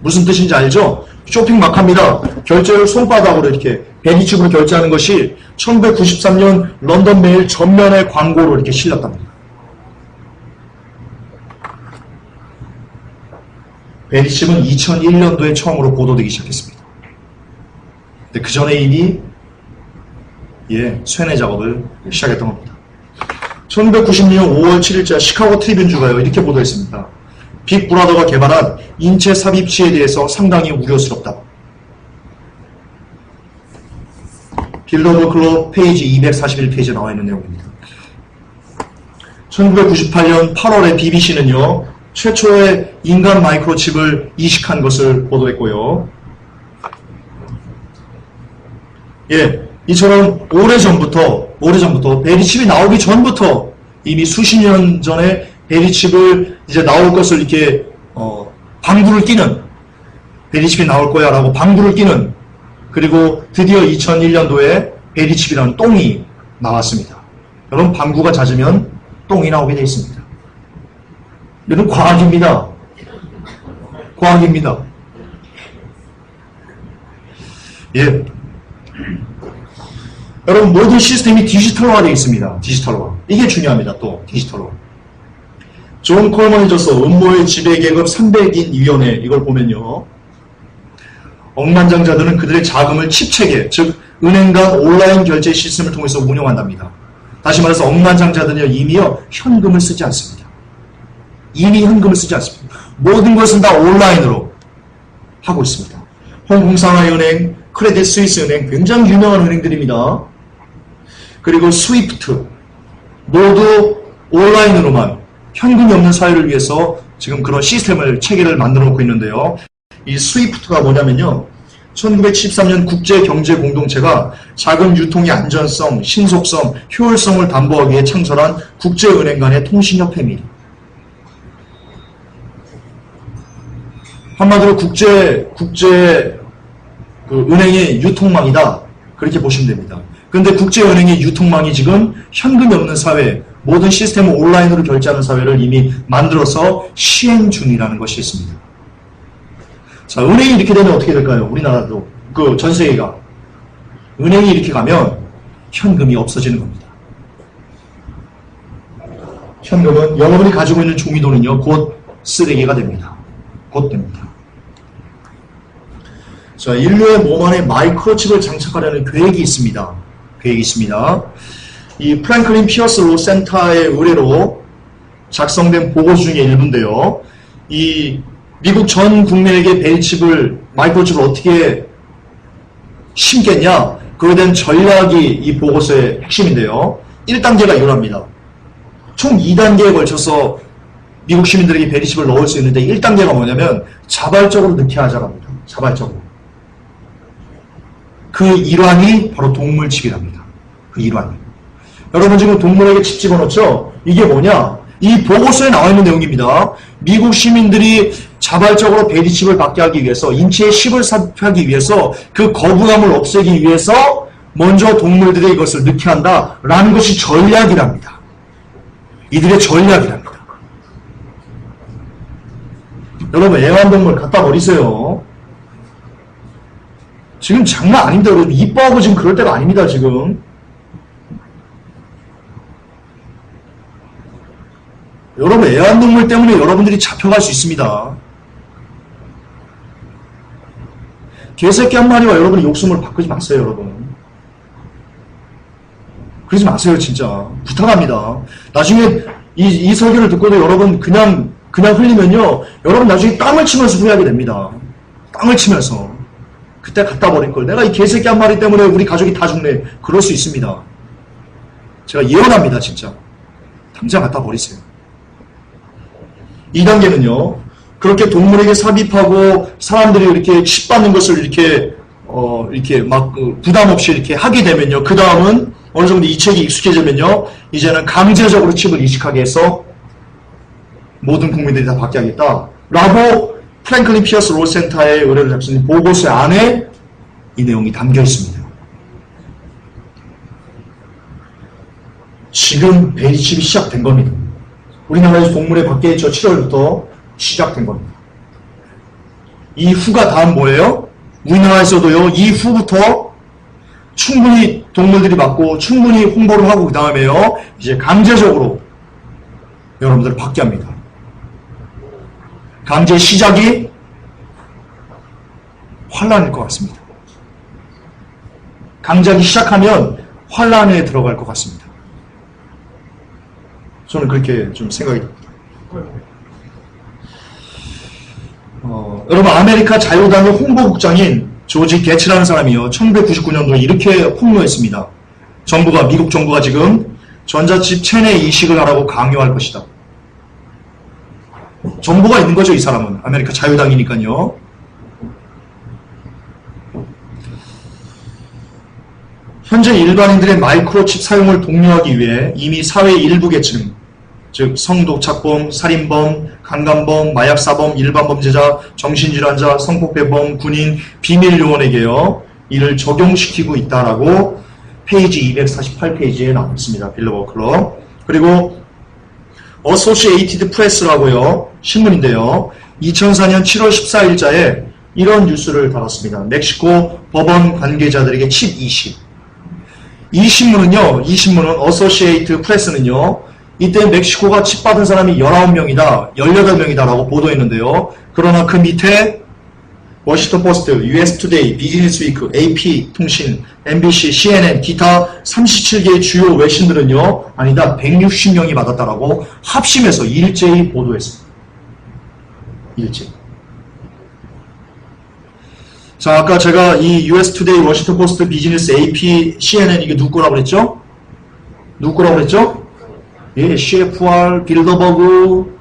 무슨 뜻인지 알죠? 쇼핑 막 합니다. 결제를 손바닥으로 이렇게 베리칩으로 결제하는 것이 1993년 런던 메일 전면에 광고로 이렇게 실렸답니다. 베리칩은 2001년도에 처음으로 보도되기 시작했습니다. 근데 그 전에 이미 쇠뇌 작업을 시작했던 겁니다. 1996년 5월 7일자 시카고 트리뷴주가요 이렇게 보도했습니다. 빅브라더가 개발한 인체 삽입치에 대해서 상당히 우려스럽다. 빌더드 클럽 페이지 241페이지에 나와 있는 내용입니다. 1998년 8월에 BBC는요. 최초의 인간 마이크로칩을 이식한 것을 보도했고요. 이처럼 오래전부터 베리칩이 나오기 전부터 이미 수십 년 전에 베리칩을 이제 나올 것을 이렇게 방구를 끼는 베리칩이 나올 거야 라고 방구를 끼는 그리고 드디어 2001년도에 베리칩이라는 똥이 나왔습니다. 여러분 방구가 잦으면 똥이 나오게 되어 있습니다. 이건 과학입니다. 과학입니다. 여러분 모든 시스템이 디지털화되어 있습니다. 디지털화. 이게 중요합니다. 또 디지털로. 존 콜먼이 져서 음모의 지배계급 300인 위원회 이걸 보면요. 억만장자들은 그들의 자금을 칩체계, 즉 은행 간 온라인 결제 시스템을 통해서 운영한답니다. 다시 말해서 억만장자들은요 이미요 현금을 쓰지 않습니다. 이미 현금을 쓰지 않습니다. 모든 것은 다 온라인으로 하고 있습니다. 홍콩상하이은행, 크레딧 스위스 은행 굉장히 유명한 은행들입니다. 그리고 스위프트 모두 온라인으로만 현금이 없는 사회를 위해서 지금 그런 시스템을 체계를 만들어 놓고 있는데요. 이 스위프트가 뭐냐면요. 1973년 국제경제공동체가 자금 유통의 안전성, 신속성, 효율성을 담보하기 위해 창설한 국제은행 간의 통신협회입니다. 한마디로 은행의 유통망이다. 그렇게 보시면 됩니다. 그런데 국제은행의 유통망이 지금 현금이 없는 사회, 모든 시스템을 온라인으로 결제하는 사회를 이미 만들어서 시행 중이라는 것이 있습니다. 자, 은행이 이렇게 되면 어떻게 될까요? 우리나라도, 전 세계가. 은행이 이렇게 가면 현금이 없어지는 겁니다. 현금은 여러분이 가지고 있는 종이돈은요, 곧 쓰레기가 됩니다. 곧 됩니다. 자, 인류의 몸 안에 마이크로칩을 장착하려는 계획이 있습니다. 이 프랭클린 피어스 로 센터의 의뢰로 작성된 보고서 중에 일부인데요. 이 미국 전 국민에게 마이크로칩을 어떻게 심겠냐? 그에 대한 전략이 이 보고서의 핵심인데요. 1단계가 이거랍니다. 총 2단계에 걸쳐서 미국 시민들에게 베리칩을 넣을 수 있는데 1단계가 뭐냐면 자발적으로 넣게 하자랍니다. 자발적으로. 그 일환이 바로 동물칩이랍니다. 그 일환이. 여러분 지금 동물에게 칩 집어넣죠? 이게 뭐냐? 이 보고서에 나와 있는 내용입니다. 미국 시민들이 자발적으로 베리칩을 받게 하기 위해서, 인체에 칩을 삽입하기 위해서, 그 거부감을 없애기 위해서 먼저 동물들의 이것을 넣게 한다라는 것이 전략이랍니다. 이들의 전략이랍니다. 여러분 애완동물 갖다 버리세요. 지금 장난 아닙니다. 여러분 이뻐하고 지금 그럴 때가 아닙니다. 지금 여러분 애완동물 때문에 여러분들이 잡혀갈 수 있습니다. 개새끼 한 마리와 여러분의 목숨을 바꾸지 마세요. 여러분 그러지 마세요. 진짜 부탁합니다. 나중에 이 설교를 듣고도 여러분 그냥 흘리면요 여러분 나중에 땅을 치면서 후회하게 됩니다. 땅을 치면서 그때 갖다 버릴 걸 내가 이 개새끼 한 마리 때문에 우리 가족이 다 죽네. 그럴 수 있습니다. 제가 예언합니다. 진짜 당장 갖다 버리세요. 2단계는요 그렇게 동물에게 삽입하고 사람들이 이렇게 칩 받는 것을 이렇게 막 부담 없이 이렇게 하게 되면요 그 다음은 어느 정도 이 책이 익숙해지면요 이제는 강제적으로 칩을 이식하게 해서 모든 국민들이 다 받게 하겠다 라고 프랭클린 피어스 로 센터의 의뢰를 작성한 보고서 안에 이 내용이 담겨 있습니다. 지금 베리칩이 시작된 겁니다. 우리나라에서 동물에 받게 저 7월부터 시작된 겁니다. 이후가 다음 뭐예요? 우리나라에서도요 이후부터 충분히 동물들이 받고 충분히 홍보를 하고 그 다음에요 이제 강제적으로 여러분들을 받게 합니다. 강제 시작이 환란일 것 같습니다. 강제하기 시작하면 환란에 들어갈 것 같습니다. 저는 그렇게 좀 생각이 듭니다. 여러분 아메리카 자유당의 홍보국장인 조지 게츠라는 사람이요 1999년도에 이렇게 폭로했습니다. 미국 정부가 지금 전자칩 체내 이식을 하라고 강요할 것이다. 정보가 있는 거죠. 이 사람은 아메리카 자유당이니까요. 현재 일반인들의 마이크로칩 사용을 독려하기 위해 이미 사회의 일부 계층 즉 성독착범, 살인범, 강간범, 마약사범, 일반 범죄자, 정신질환자, 성폭행범, 군인, 비밀요원에게요 이를 적용시키고 있다라고 페이지 248페이지에 나와 있습니다. 빌더버그 클럽. 그리고 어소시에이티드 프레스라고요 신문인데요 2004년 7월 14일자에 이런 뉴스를 다뤘습니다. 멕시코 법원 관계자들에게 칩 이식. 이 신문은요, 이 신문은 어소시에이트 프레스는요, 이때 멕시코가 칩받은 사람이 19명이다, 18명이다라고 보도했는데요. 그러나 그 밑에 워싱턴 포스트, US 투데이, 비즈니스 위크, AP 통신, MBC, CNN, 기타 37개의 주요 외신들은요, 아니다, 160명이 받았다라고 합심해서 일제히 보도했습니다. 일제히. 자, 아까 제가 이 US 투데이, 워싱턴 포스트, 비즈니스, AP, CNN 이게 누구 거라고 그랬죠? 누구 거라고 그랬죠? 예, CFR, 빌더버그,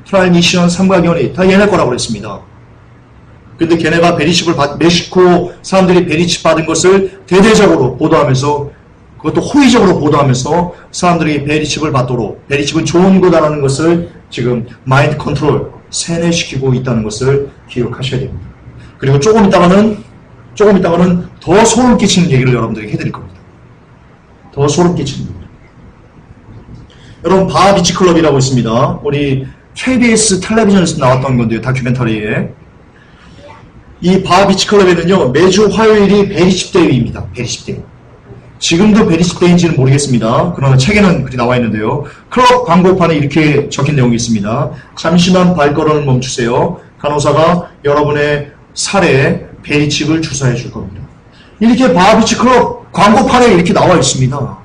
트라이미션, 삼각연이 다 얘네 거라고 그랬습니다. 근데 걔네가 베리칩을 멕시코 사람들이 베리칩 받은 것을 대대적으로 보도하면서, 그것도 호의적으로 보도하면서 사람들이 베리칩을 받도록, 베리칩은 좋은 거다라는 것을 지금 마인드 컨트롤, 세뇌시키고 있다는 것을 기억하셔야 됩니다. 그리고 조금 있다가는 더 소름 끼치는 얘기를 여러분들에게 해드릴 겁니다. 더 소름 끼치는 얘기. 여러분, 바비치 클럽이라고 있습니다. 우리 KBS 텔레비전에서 나왔던 건데요, 다큐멘터리에. 이 바비치 클럽에는요, 매주 화요일이 베리칩 데이입니다. 베리칩 데이. 지금도 베리칩 데이인지는 모르겠습니다. 그러나 책에는 그렇게 나와 있는데요. 클럽 광고판에 이렇게 적힌 내용이 있습니다. 잠시만 발걸음을 멈추세요. 간호사가 여러분의 살에 베리칩을 주사해 줄 겁니다. 이렇게 바비치 클럽 광고판에 이렇게 나와 있습니다.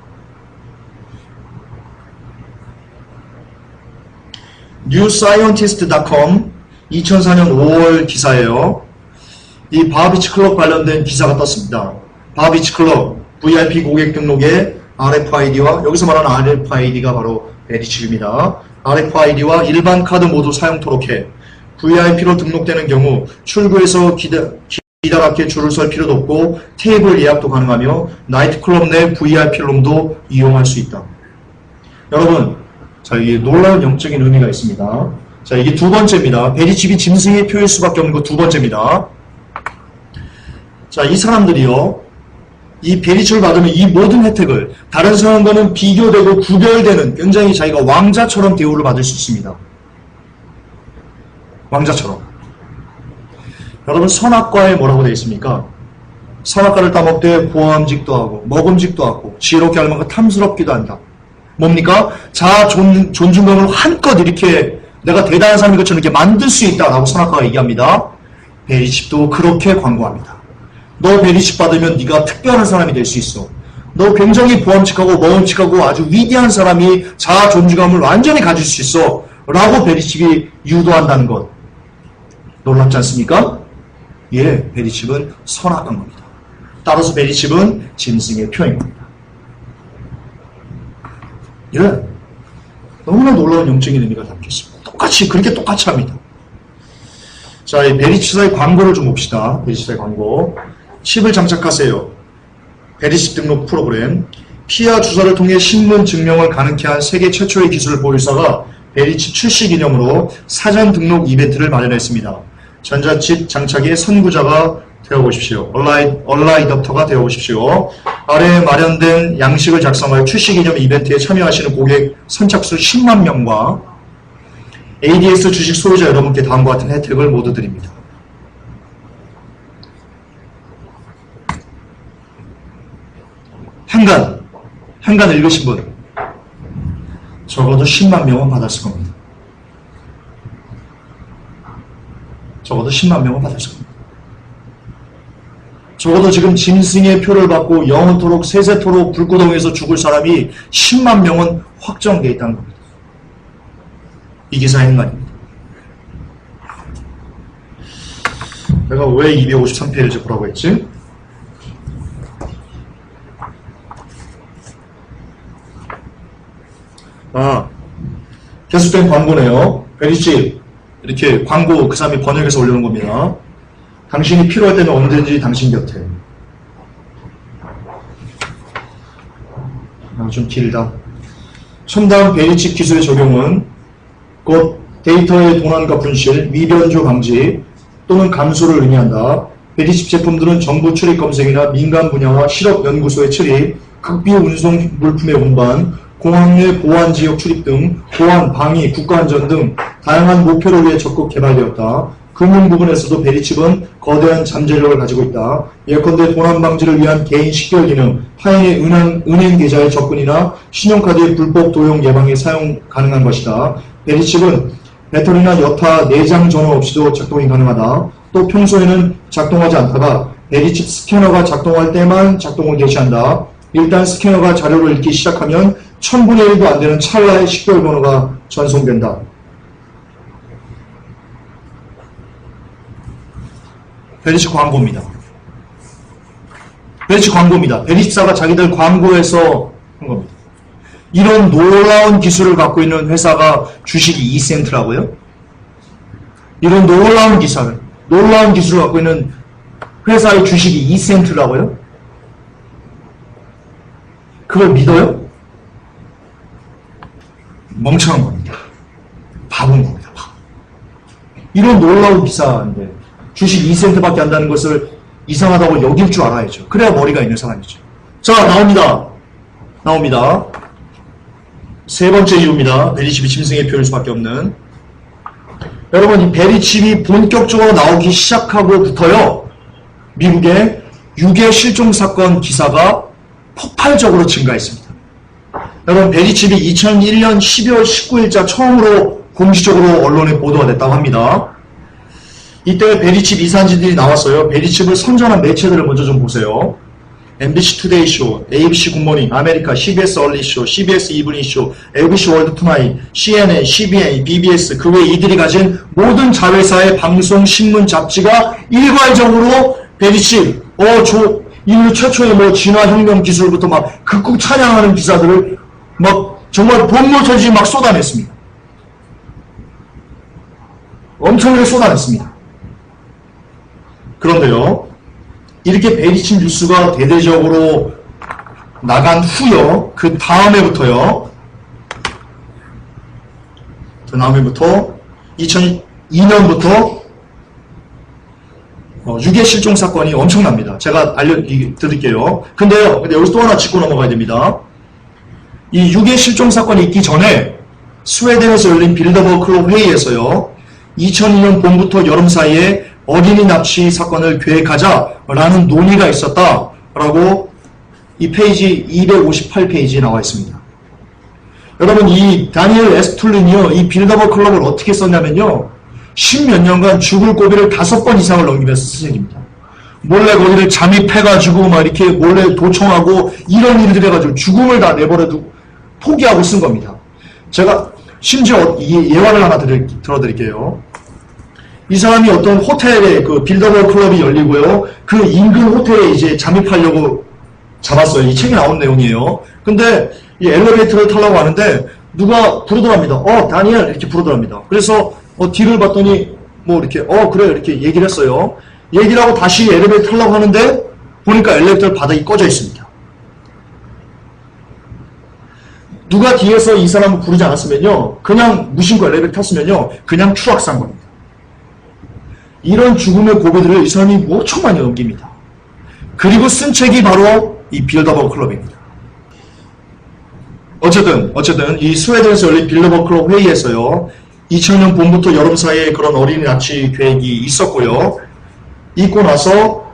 newscientist.com 2004년 5월 기사예요. 이 바비치 클럽 관련된 기사가 떴습니다. 바비치 클럽 VIP 고객 등록에 RFID와, 여기서 말하는 RFID가 바로 베리칩입니다. RFID와 일반 카드 모두 사용토록 해. VIP로 등록되는 경우 출구에서 기다랗게 줄을 설 필요도 없고 테이블 예약도 가능하며 나이트클럽 내 VIP 룸도 이용할 수 있다. 여러분, 자, 이게 놀라운 영적인 의미가 있습니다. 자, 이게 두 번째입니다. 베리칩이 짐승의 표일 수밖에 없는 거 두 번째입니다. 자, 이 사람들이요, 이 베리칩을 받으면 이 모든 혜택을 다른 사람과는 비교되고 구별되는 굉장히 자기가 왕자처럼 대우를 받을 수 있습니다. 왕자처럼. 여러분, 선악과에 뭐라고 되어 있습니까? 선악과를 따먹되 보암직도 하고 먹음직도 하고 지혜롭게 할 만큼 탐스럽기도 한다. 뭡니까? 자아 존중감을 한껏 이렇게 내가 대단한 사람인 것처럼 이렇게 만들 수 있다라고 선악과가 얘기합니다. 베리칩도 그렇게 광고합니다. 너 베리칩 받으면 네가 특별한 사람이 될 수 있어. 너 굉장히 보암직하고 먹음직하고 아주 위대한 사람이 자아 존중감을 완전히 가질 수 있어 라고 베리칩이 유도한다는 것. 놀랍지 않습니까? 예, 베리칩은 선악한 겁니다. 따라서 베리칩은 짐승의 표현입니다. 예, 너무나 놀라운 영적인 의미가 담겨 있습니다. 그렇게 똑같이 합니다. 자, 이 베리칩사의 광고를 좀 봅시다. 베리칩사의 광고. 칩을 장착하세요. 베리칩 등록 프로그램. 피와 주사를 통해 신문 증명을 가능케 한 세계 최초의 기술 보유사가 베리칩 출시 기념으로 사전 등록 이벤트를 마련했습니다. 전자칩 장착의 선구자가 되어보십시오. 얼라이덕터가 되어보십시오. 아래에 마련된 양식을 작성하여 출시 기념 이벤트에 참여하시는 고객 선착수 10만 명과 ADS 주식 소유자 여러분께 다음과 같은 혜택을 모두 드립니다. 한간 읽으신 분, 적어도 10만 명은 받았을 겁니다. 적어도 10만 명은 받았을 겁니다. 적어도 지금 짐승의 표를 받고 영원토록 세세토록 불구덩이에서 죽을 사람이 10만 명은 확정되어 있다는 겁니다. 이 기사의 행간입니다. 내가 왜 253페이지를 보라고 했지? 계속된 광고네요. 베리칩, 이렇게 광고 그 사람이 번역해서 올려놓은 겁니다. 당신이 필요할 때는 언제든지 당신 곁에. 좀 길다. 첨단 베리칩 기술의 적용은 곧 데이터의 도난과 분실, 미변조 방지 또는 감소를 의미한다. 베리칩 제품들은 정부 출입 검색이나 민간 분야와 실업연구소의 출입, 극비 운송 물품의 운반, 공항 내 보안 지역 출입 등 보안, 방위, 국가안전 등 다양한 목표를 위해 적극 개발되었다. 금융 부분에서도 베리칩은 거대한 잠재력을 가지고 있다. 예컨대 도난 방지를 위한 개인 식별 기능, 타인의 은행 계좌의 접근이나 신용카드의 불법 도용 예방에 사용 가능한 것이다. 베리칩은 배터리나 여타 내장 전원 없이도 작동이 가능하다. 또 평소에는 작동하지 않다가 베리칩 스캐너가 작동할 때만 작동을 개시한다. 일단 스캐너가 자료를 읽기 시작하면 1000분의 1도 안 되는 찰나의 식별 번호가 전송된다. 베리칩 광고입니다. 베리칩 광고입니다. 베리칩사가 자기들 광고에서 한 겁니다. 이런 놀라운 기술을 갖고 있는 회사가 주식이 2센트라고요? 이런 놀라운 기술을 갖고 있는 회사의 주식이 2센트라고요? 그걸 믿어요? 멍청한 겁니다. 바본 겁니다. 이런 놀라운 기사인데 주식 2센트밖에 한다는 것을 이상하다고 여길 줄 알아야죠. 그래야 머리가 있는 사람이죠. 자, 나옵니다. 세 번째 이유입니다. 베리칩이 짐승의 표일 수밖에 없는. 여러분, 이 베리칩이 본격적으로 나오기 시작하고부터요, 미국의 유괴 실종 사건 기사가 폭발적으로 증가했습니다. 여러분, 베리칩이 2001년 12월 19일자 처음으로 공식적으로 언론에 보도가 됐다고 합니다. 이때 베리칩 이산진들이 나왔어요. 베리칩을 선전한 매체들을 먼저 좀 보세요. MBC 투데이 쇼, ABC 굿모닝, 아메리카, CBS 얼리 쇼, CBS 이브닝 쇼, ABC 월드 투나잇, CNN, CBN, BBS, 그 외 이들이 가진 모든 자회사의 방송, 신문, 잡지가 일괄적으로 베리칩, 인류 최초의 뭐 진화혁명 기술부터 막 극국 찬양하는 기사들을 막 정말 본물 터지지 막 쏟아냈습니다. 엄청나게 쏟아냈습니다. 그런데요, 이렇게 베리칩 뉴스가 대대적으로 나간 후요, 그 다음에부터 2002년부터 유괴 실종 사건이 엄청납니다. 제가 알려드릴게요. 근데 여기서 또 하나 짚고 넘어가야 됩니다. 이 유괴 실종 사건이 있기 전에 스웨덴에서 열린 빌더버그 클럽 회의에서요, 2002년 봄부터 여름 사이에 어린이 납치 사건을 계획하자라는 논의가 있었다라고 이 페이지 258페이지에 나와 있습니다. 여러분, 이 다니엘 에스툴린이요, 이 빌더버그 클럽을 어떻게 썼냐면요, 10몇 년간 죽을 고비를 5번 이상을 넘기면서 쓴 얘기입니다. 몰래 거기를 잠입해가지고 막 이렇게 몰래 도청하고 이런 일들 해가지고 죽음을 다 내버려두고 포기하고 쓴 겁니다. 제가 심지어 이 예화를 하나 들어드릴게요. 이 사람이 어떤 호텔에 그 빌더버그 클럽이 열리고요, 그 인근 호텔에 이제 잠입하려고 잡았어요. 이 책에 나온 내용이에요. 근데 이 엘리베이터를 타려고 하는데 누가 부르더랍니다. 다니엘 이렇게 부르더랍니다. 그래서 뒤를 봤더니 뭐 이렇게 그래 이렇게 얘기를 했어요. 얘기를 하고 다시 엘리베이터 타려고 하는데 보니까 엘리베이터 바닥이 꺼져 있습니다. 누가 뒤에서 이 사람을 부르지 않았으면요, 그냥 무심코 엘리베이터 탔으면요, 그냥 추락산 겁니다. 이런 죽음의 고비들을 이 사람이 엄청 많이 넘깁니다. 그리고 쓴 책이 바로 이 빌더버그 클럽입니다. 어쨌든 이 스웨덴에서 열린 빌더버그 클럽 회의에서요, 2000년 봄부터 여름 사이에 그런 어린이 납치 계획이 있었고요. 있고 나서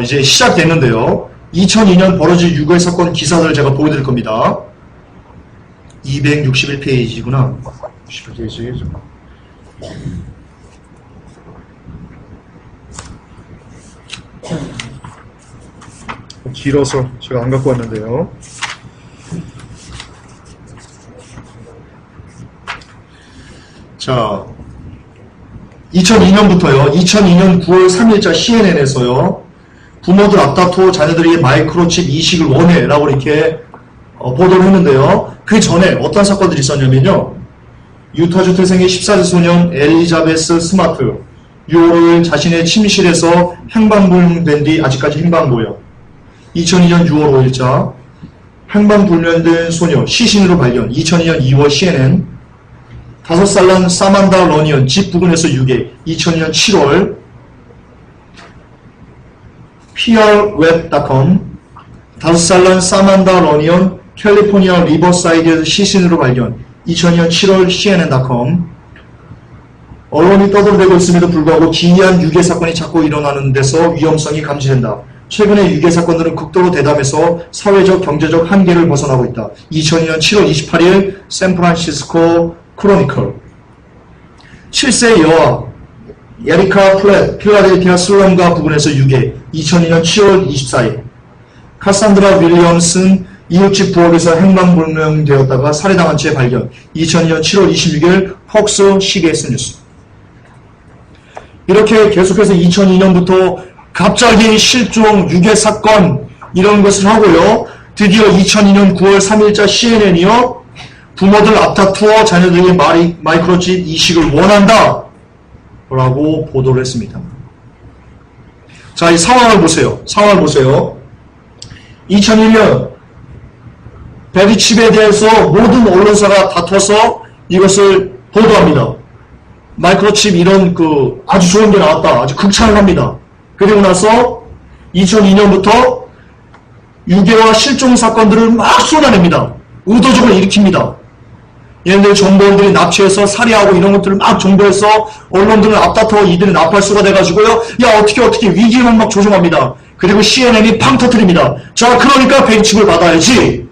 이제 시작됐는데요. 2002년 벌어진 유괴 사건 기사들을 제가 보여드릴 겁니다. 261페이지구나. 61페이지. 길어서 제가 안 갖고 왔는데요. 자, 2002년부터요. 2002년 9월 3일자 CNN에서요. 부모들 앞다투어 자녀들에게 마이크로칩 이식을 원해 라고 이렇게 보도를 했는데요. 그 전에 어떤 사건들이 있었냐면요. 유타주 태생의 14세 소년 엘리자베스 스마트, 6월 5일 자신의 침실에서 행방불명된 뒤 아직까지 행방보여. 2002년 6월 5일자 행방불명된 소녀 시신으로 발견. 2002년 2월 CNN 5살 난 사만다 러니언 집 부근에서 유괴. 2002년 7월 prweb.com 5살 난 사만다 러니언 캘리포니아 리버사이드에서 시신으로 발견. 2002년 7월 CNN.com 언론이 떠들어대고 있음에도 불구하고 기이한 유괴 사건이 자꾸 일어나는 데서 위험성이 감지된다. 최근의 유괴 사건들은 극도로 대담해서 사회적, 경제적 한계를 벗어나고 있다. 2002년 7월 28일 샌프란시스코 크로니클. 7세 여아 에리카 플랫 필라델피아 슬럼가 부근에서 유괴. 2002년 7월 24일. 카산드라 윌리엄슨 이웃집 부엌에서 행방불명되었다가 살해당한 채 발견. 2002년 7월 26일 폭스 CBS 뉴스. 이렇게 계속해서 2002년부터 갑자기 실종, 유괴 사건 이런 것을 하고요. 드디어 2002년 9월 3일자 CNN이요. 부모들 앞다투어 자녀들에게 마이크로칩 이식을 원한다 라고 보도를 했습니다. 자, 이 상황을 보세요. 2001년 베리칩에 대해서 모든 언론사가 다퉈서 이것을 보도합니다. 마이크로칩 이런 아주 좋은 게 나왔다. 아주 극찬을 합니다. 그리고 나서 2002년부터 유괴와 실종 사건들을 막 쏟아냅니다. 의도적으로 일으킵니다. 얘네들 정보원들이 납치해서 살해하고 이런 것들을 막 정보해서 언론들은 앞다퉈 이들이 나팔수가 돼가지고요. 야 어떻게 위기만 막 조종합니다. 그리고 CNN이 팡 터뜨립니다. 자 그러니까 베리칩을 받아야지.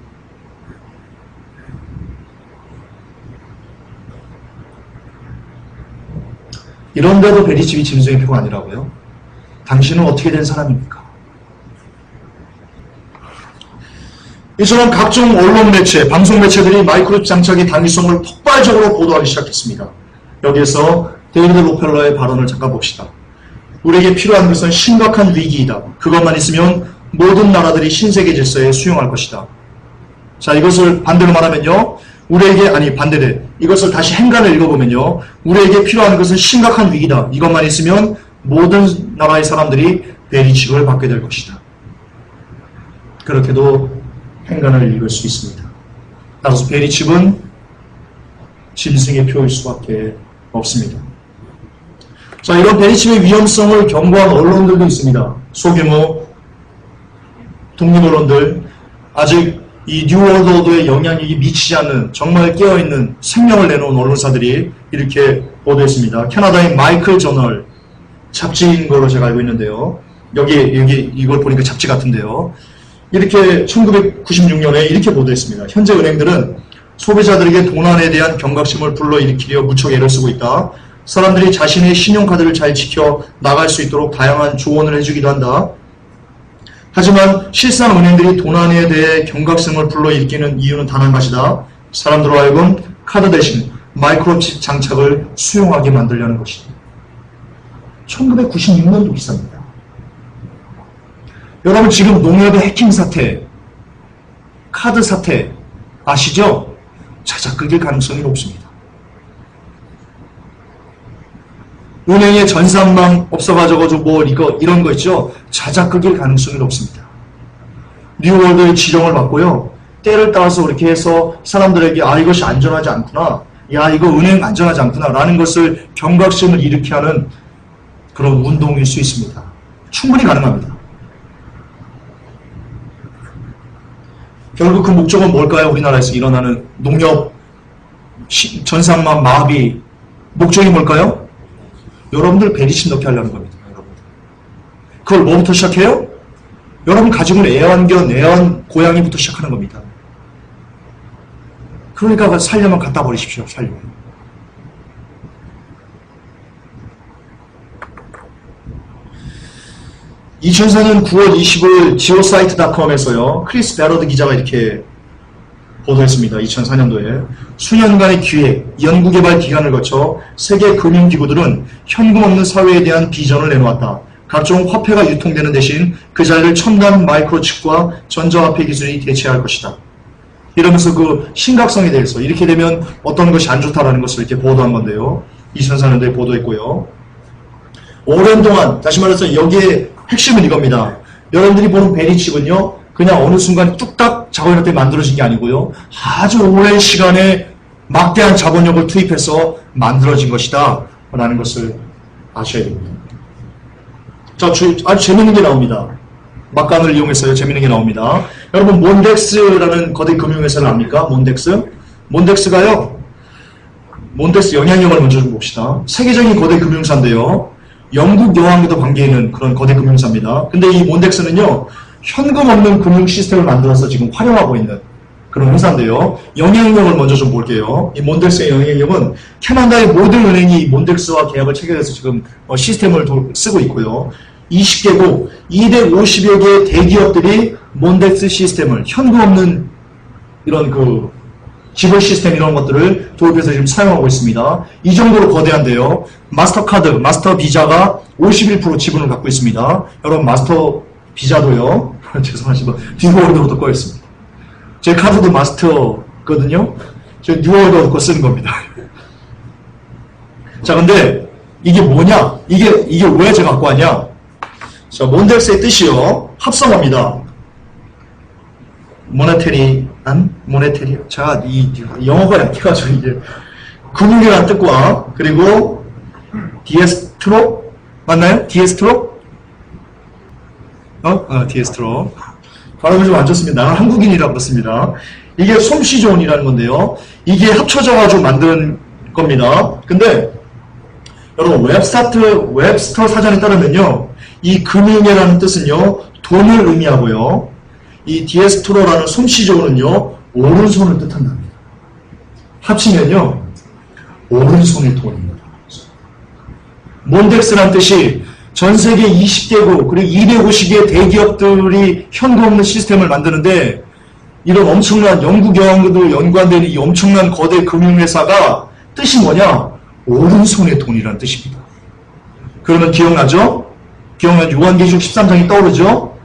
이런데도 베리칩이 진수의 표가 아니라고요? 당신은 어떻게 된 사람입니까? 이처럼 각종 언론 매체, 방송 매체들이 마이크로칩 장착의 당위성을 폭발적으로 보도하기 시작했습니다. 여기에서 데이비드 로펠러의 발언을 잠깐 봅시다. 우리에게 필요한 것은 심각한 위기이다. 그것만 있으면 모든 나라들이 신세계 질서에 수용할 것이다. 자, 이것을 반대로 말하면요. 반대래. 이것을 다시 행간을 읽어보면요. 우리에게 필요한 것은 심각한 위기다. 이것만 있으면 모든 나라의 사람들이 베리칩을 받게 될 것이다. 그렇게도 행간을 읽을 수 있습니다. 따라서 베리칩은 짐승의 표일 수밖에 없습니다. 자, 이런 베리칩의 위험성을 경고한 언론들도 있습니다. 소규모 독립언론들, 아직 이 뉴월드 오더의 영향력이 미치지 않는 정말 깨어있는 생명을 내놓은 언론사들이 이렇게 보도했습니다. 캐나다의 마이클 저널 잡지인 걸로 제가 알고 있는데요. 여기 이걸 보니까 잡지 같은데요. 이렇게 1996년에 이렇게 보도했습니다. 현재 은행들은 소비자들에게 도난에 대한 경각심을 불러일으키려 무척 애를 쓰고 있다. 사람들이 자신의 신용카드를 잘 지켜 나갈 수 있도록 다양한 조언을 해주기도 한다. 하지만 실상 은행들이 도난에 대해 경각심을 불러일으키는 이유는 단 한 가지다. 사람들로 하여금 카드 대신 마이크로칩 장착을 수용하게 만들려는 것이다. 1996년도 기사입니다. 여러분 지금 농협의 해킹 사태, 카드 사태 아시죠? 자작극일 가능성이 높습니다. 은행에 전산망 없어가지고 이런 거 있죠? 자작극일 가능성이 높습니다. 뉴월드의 지령을 받고요. 때를 따라서 그렇게 해서 사람들에게 이것이 안전하지 않구나. 야 이거 은행 안전하지 않구나 라는 것을 경각심을 일으키게 하는 그런 운동일 수 있습니다. 충분히 가능합니다. 결국 그 목적은 뭘까요? 우리나라에서 일어나는 농협 전산망 마비 목적이 뭘까요? 여러분들 베리칩 넣게 하려는 겁니다. 여러분. 그걸 뭐부터 시작해요? 여러분 가지고 있는 애완 고양이부터 시작하는 겁니다. 그러니까 살려면 갖다 버리십시오. 살려면. (2004년 9월 20일) geosite.com에서요. 크리스 베러드 기자가 이렇게 보도했습니다. 2004년도에 수년간의 기획, 연구개발 기간을 거쳐 세계 금융기구들은 현금 없는 사회에 대한 비전을 내놓았다. 각종 화폐가 유통되는 대신 그 자리를 첨단 마이크로칩과 전자화폐 기술이 대체할 것이다. 이러면서 그 심각성에 대해서 이렇게 되면 어떤 것이 안 좋다라는 것을 이렇게 보도한 건데요. 2004년도에 보도했고요. 오랜 동안 다시 말해서 여기에 핵심은 이겁니다. 여러분들이 보는 베리칩은요. 그냥 어느 순간 뚝딱 작업할 때 만들어진 게 아니고요. 아주 오랜 시간에 막대한 자본력을 투입해서 만들어진 것이다. 라는 것을 아셔야 됩니다. 자, 아주 재밌는 게 나옵니다. 막간을 이용해서요. 재밌는 게 나옵니다. 여러분 몬덱스라는 거대 금융회사를 압니까? 몬덱스? 몬덱스가요. 몬덱스 영향력을 먼저 좀 봅시다. 세계적인 거대 금융사인데요. 영국 여왕과도 관계 있는 그런 거대 금융사입니다. 근데 이 몬덱스는요, 현금 없는 금융 시스템을 만들어서 지금 활용하고 있는 그런 회사인데요. 영향력을 먼저 좀 볼게요. 이 몬덱스의 영향력은 캐나다의 모든 은행이 몬덱스와 계약을 체결해서 지금 시스템을 쓰고 있고요. 20개국 250여 개의 대기업들이 몬덱스 시스템을 현금 없는 이런 그 지불 시스템 이런 것들을 도입해서 지금 사용하고 있습니다. 이 정도로 거대한데요. 마스터카드, 마스터 비자가 51% 지분을 갖고 있습니다. 여러분 마스터 비자도요. 죄송하지만 뉴월드로도 꺼있습니다. 제 카드도 마스터거든요. 제 뉴월드 거 쓰는 겁니다. 자, 근데 이게 뭐냐? 이게 왜 제가 갖고 왔냐? 자, 몬덱스의 뜻이요. 합성어입니다. 모네테리. 자, 이 영어가 약해가지고 이게 금융이라는 뜻과 그리고 디에스트로 맞나요? 디에스트로? 디에스트로. 발음이 좀 안 좋습니다. 나는 한국인이라 그렇습니다. 이게 솜씨존이라는 건데요. 이게 합쳐져가지고 만든 겁니다. 근데 여러분 웹스터 사전에 따르면요, 이 금융이라는 뜻은요 돈을 의미하고요, 이 디에스트로라는 솜씨존은요 오른손을 뜻한답니다. 합치면요 오른손의 돈입니다. 몬덱스란 뜻이 전 세계 20개국 그리고 250개 대기업들이 현금 없는 시스템을 만드는데, 이런 엄청난 영국 여왕과도 연관되는 이 엄청난 거대 금융회사가 뜻이 뭐냐? 오른손의 돈이라는 뜻입니다. 그러면 기억나죠? 요한계시록 13장이 떠오르죠?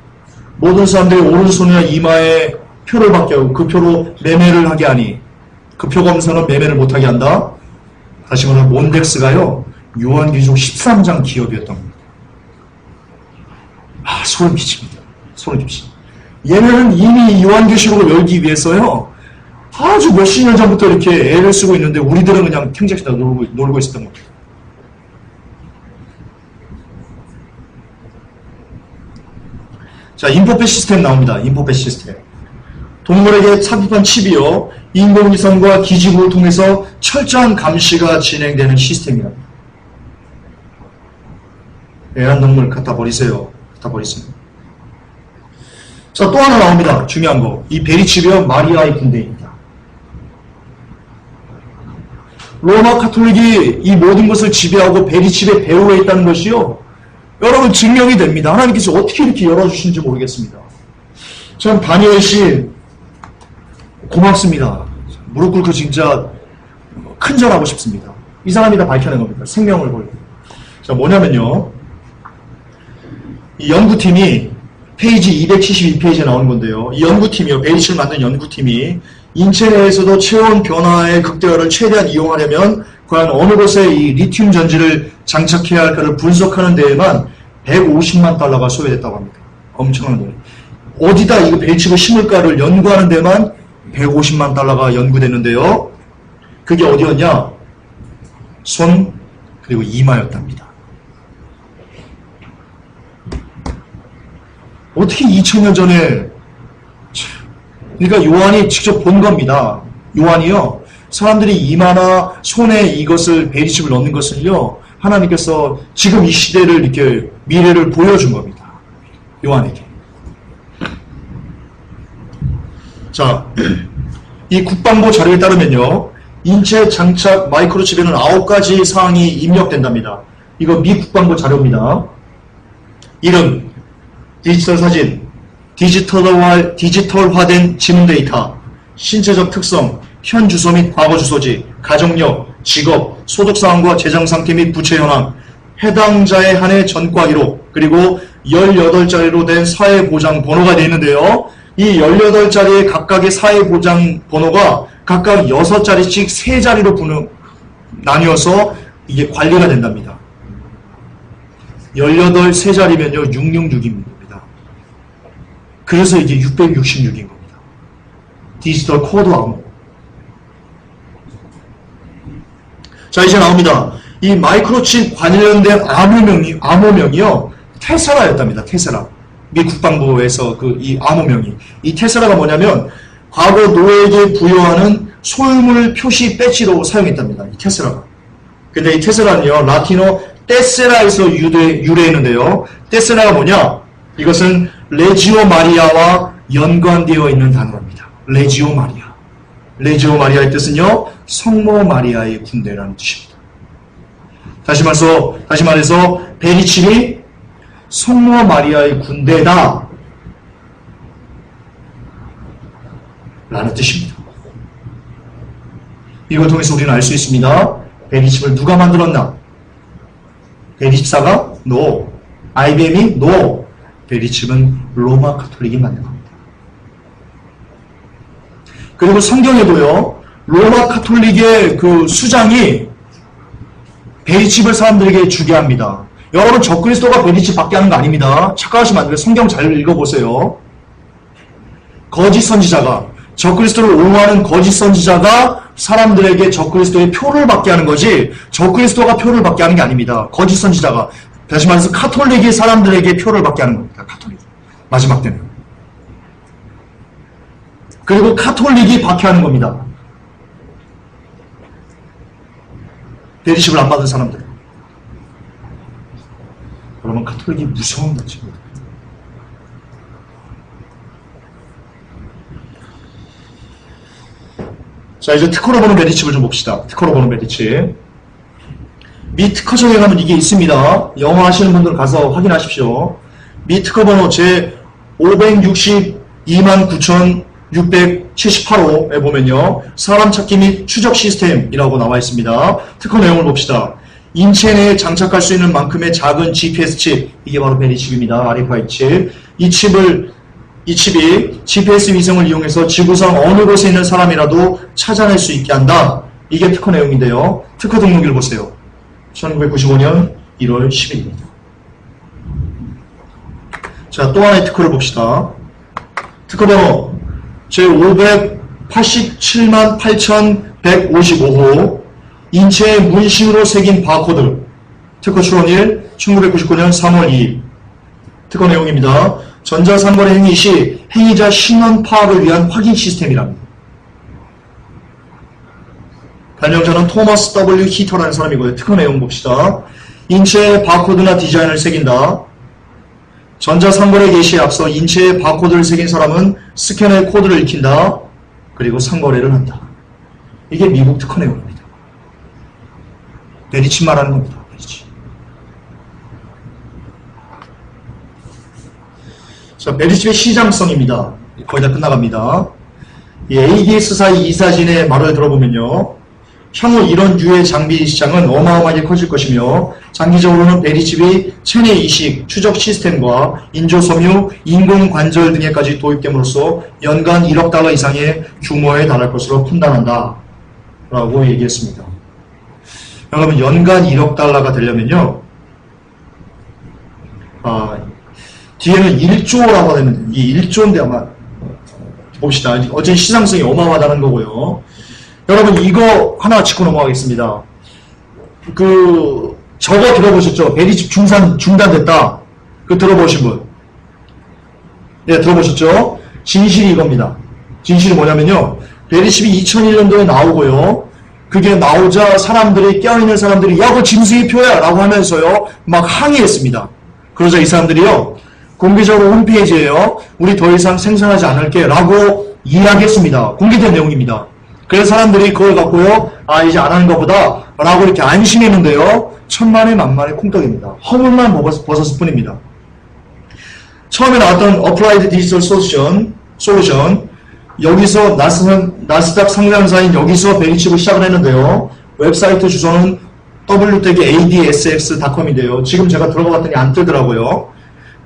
모든 사람들이 오른손이나 이마에 표를 받게 하고 그 표로 매매를 하게 하니 그 표 검사는 매매를 못하게 한다. 다시 말하면 몬덱스가요 요한계시록 13장 기업이었던 겁니다. 소름 끼칩니다. 소름 끼칩니다. 얘네는 이미 요한계시록을 열기 위해서요 아주 몇십 년 전부터 이렇게 애를 쓰고 있는데, 우리들은 그냥 탱자시다 놀고 있었던 겁니다. 자, 인포펫 시스템 나옵니다. 인포펫 시스템. 동물에게 삽입한 칩이요 인공위성과 기지국을 통해서 철저한 감시가 진행되는 시스템이랍니다. 애완동물 갖다 버리세요. 자, 또 하나 나옵니다. 중요한 거. 이 베리칩이요 마리아의 군대입니다. 로마 카톨릭이 이 모든 것을 지배하고 베리칩의 배후에 있다는 것이요 여러분 증명이 됩니다. 하나님께서 어떻게 이렇게 열어주시는지 모르겠습니다. 전 다니엘 씨 고맙습니다. 무릎 꿇고 진짜 큰절하고 싶습니다. 이 사람이 다 밝혀낸 겁니다. 생명을 걸고. 자, 뭐냐면요, 이 연구팀이 페이지 272페이지에 나오는 건데요. 이 연구팀이요, 베리칩을 만든 연구팀이 인체 내에서도 체온 변화의 극대화를 최대한 이용하려면 과연 어느 곳에 이 리튬 전지를 장착해야 할까를 분석하는 데에만 150만 달러가 소요됐다고 합니다. 엄청난 돈. 어디다 이거 베리칩을 심을까를 연구하는 데만 150만 달러가 연구됐는데요. 그게 어디였냐? 손 그리고 이마였답니다. 어떻게 2000년 전에, 그러니까 요한이 직접 본 겁니다. 요한이요, 사람들이 이마나 손에 이것을 베리칩을 넣는 것을요 하나님께서 지금 이 시대를 이렇게 미래를 보여준 겁니다. 요한에게. 자, 이 국방부 자료에 따르면요 인체 장착 마이크로칩에는 9가지 사항이 입력된답니다. 이거 미 국방부 자료입니다. 이름, 디지털 사진, 디지털화된 지문 데이터, 신체적 특성, 현 주소 및 과거 주소지, 가정력, 직업, 소득사항과 재정상태 및 부채 현황, 해당자에 한해 전과 기록, 그리고 18자리로 된 사회보장 번호가 되어 있는데요. 이 18자리의 각각의 사회보장 번호가 각각 6자리씩 3자리로 나뉘어서 이게 관리가 된답니다. 18 3자리면요 666입니다. 그래서 이게 666인 겁니다. 디지털 코드 암호. 자, 이제 나옵니다. 이 마이크로칩 관련된 암호명이요 테슬라였답니다. 테슬라. 미 국방부에서 이 암호명이. 이 테슬라가 뭐냐면 과거 노예에게 부여하는 소유물 표시 배지로 사용했답니다. 이 테슬라가. 근데 이 테슬라는요, 라틴어 테세라에서 유래했는데요. 테세라가 뭐냐? 이것은 레지오 마리아와 연관되어 있는 단어입니다. 레지오 마리아. 레지오 마리아의 뜻은요, 성모 마리아의 군대라는 뜻입니다. 다시 말해서 베리칩이 성모 마리아의 군대다 라는 뜻입니다. 이걸 통해서 우리는 알 수 있습니다. 베리칩을 누가 만들었나? 베리칩사가? No. IBM이? No. 베리칩은 로마 가톨릭이 만든 겁니다. 그리고 성경에도요, 로마 가톨릭의 그 수장이 베리칩을 사람들에게 주게 합니다. 여러분, 적그리스도가 베리칩 받게 하는 거 아닙니다. 착각하시면 안 돼요. 성경 잘 읽어보세요. 거짓 선지자가, 적그리스도를 옹호하는 거짓 선지자가 사람들에게 적그리스도의 표를 받게 하는 거지, 적그리스도가 표를 받게 하는 게 아닙니다. 거짓 선지자가, 다시 말해서 카톨릭이 사람들에게 표를 받게 하는 겁니다. 카톨릭. 마지막 때는. 그리고 카톨릭이 박해하는 겁니다. 베리칩을 안 받은 사람들. 여러분, 카톨릭이 무서운 것입니다. 자, 이제 특허로 보는 베리칩을 좀 봅시다. 특허로 보는 베리칩. 미 특허청에 가면 이게 있습니다. 영어 하시는 분들 가서 확인하십시오. 미 특허 번호 제 5629678호에 보면요, 사람 찾기 및 추적 시스템이라고 나와 있습니다. 특허 내용을 봅시다. 인체 내에 장착할 수 있는 만큼의 작은 GPS 칩, 이게 바로 베리칩입니다. RFID 칩. 이 칩이 GPS 위성을 이용해서 지구상 어느 곳에 있는 사람이라도 찾아낼 수 있게 한다. 이게 특허 내용인데요. 특허 등록일 보세요. 1995년 1월 10일입니다. 자, 또 하나의 특허를 봅시다. 특허 번호 제5878155호 인체에 문신으로 새긴 바코드. 특허 출원일 1999년 3월 2일. 특허 내용입니다. 전자상거래 행위 시 행위자 신원 파악을 위한 확인 시스템이랍니다. 발명자는 토머스 W. 히터라는 사람이고요. 특허 내용 봅시다. 인체에 바코드나 디자인을 새긴다. 전자상거래 개시에 앞서 인체에 바코드를 새긴 사람은 스캐너의 코드를 읽힌다. 그리고 상거래를 한다. 이게 미국 특허 내용입니다. 베리칩 말하는 겁니다. 베리칩. 자, 베리칩의 시장성입니다. 거의 다 끝나갑니다. 이 ADS사의 이사진의 말을 들어보면요, 향후 이런 유해 장비 시장은 어마어마하게 커질 것이며, 장기적으로는 베리칩이 체내 이식, 추적 시스템과 인조섬유, 인공관절 등에까지 도입됨으로써 연간 1억 달러 이상의 규모에 달할 것으로 판단한다 라고 얘기했습니다. 여러분, 연간 1억 달러가 되려면요, 뒤에는 1조라고 하면, 이 1조인데 아마, 봅시다. 어제 시장성이 어마어마하다는 거고요. 여러분, 이거 하나 짚고 넘어가겠습니다. 저거 들어보셨죠? 베리칩 중단됐다. 들어보신 분? 네, 들어보셨죠? 진실이 이겁니다. 진실이 뭐냐면요, 베리칩이 2001년도에 나오고요, 그게 나오자 사람들이, 껴있는 사람들이, 야, 그거 짐승의 표야! 라고 하면서요, 막 항의했습니다. 그러자 이 사람들이요, 공개적으로 홈페이지에요, 우리 더 이상 생산하지 않을게 라고 이야기했습니다. 공개된 내용입니다. 그래서 사람들이 그걸 갖고요, 이제 안 하는 것보다 라고 이렇게 안심했는데요, 천만에 만만의 콩떡입니다. 허물만 벗었을 뿐입니다. 처음에 나왔던 어플라이드 디지털 솔루션, 여기서 나스닥 상장사인 여기서 베리칩을 시작을 했는데요, 웹사이트 주소는 www.adsx.com인데요. 지금 제가 들어가 봤더니 안 뜨더라고요.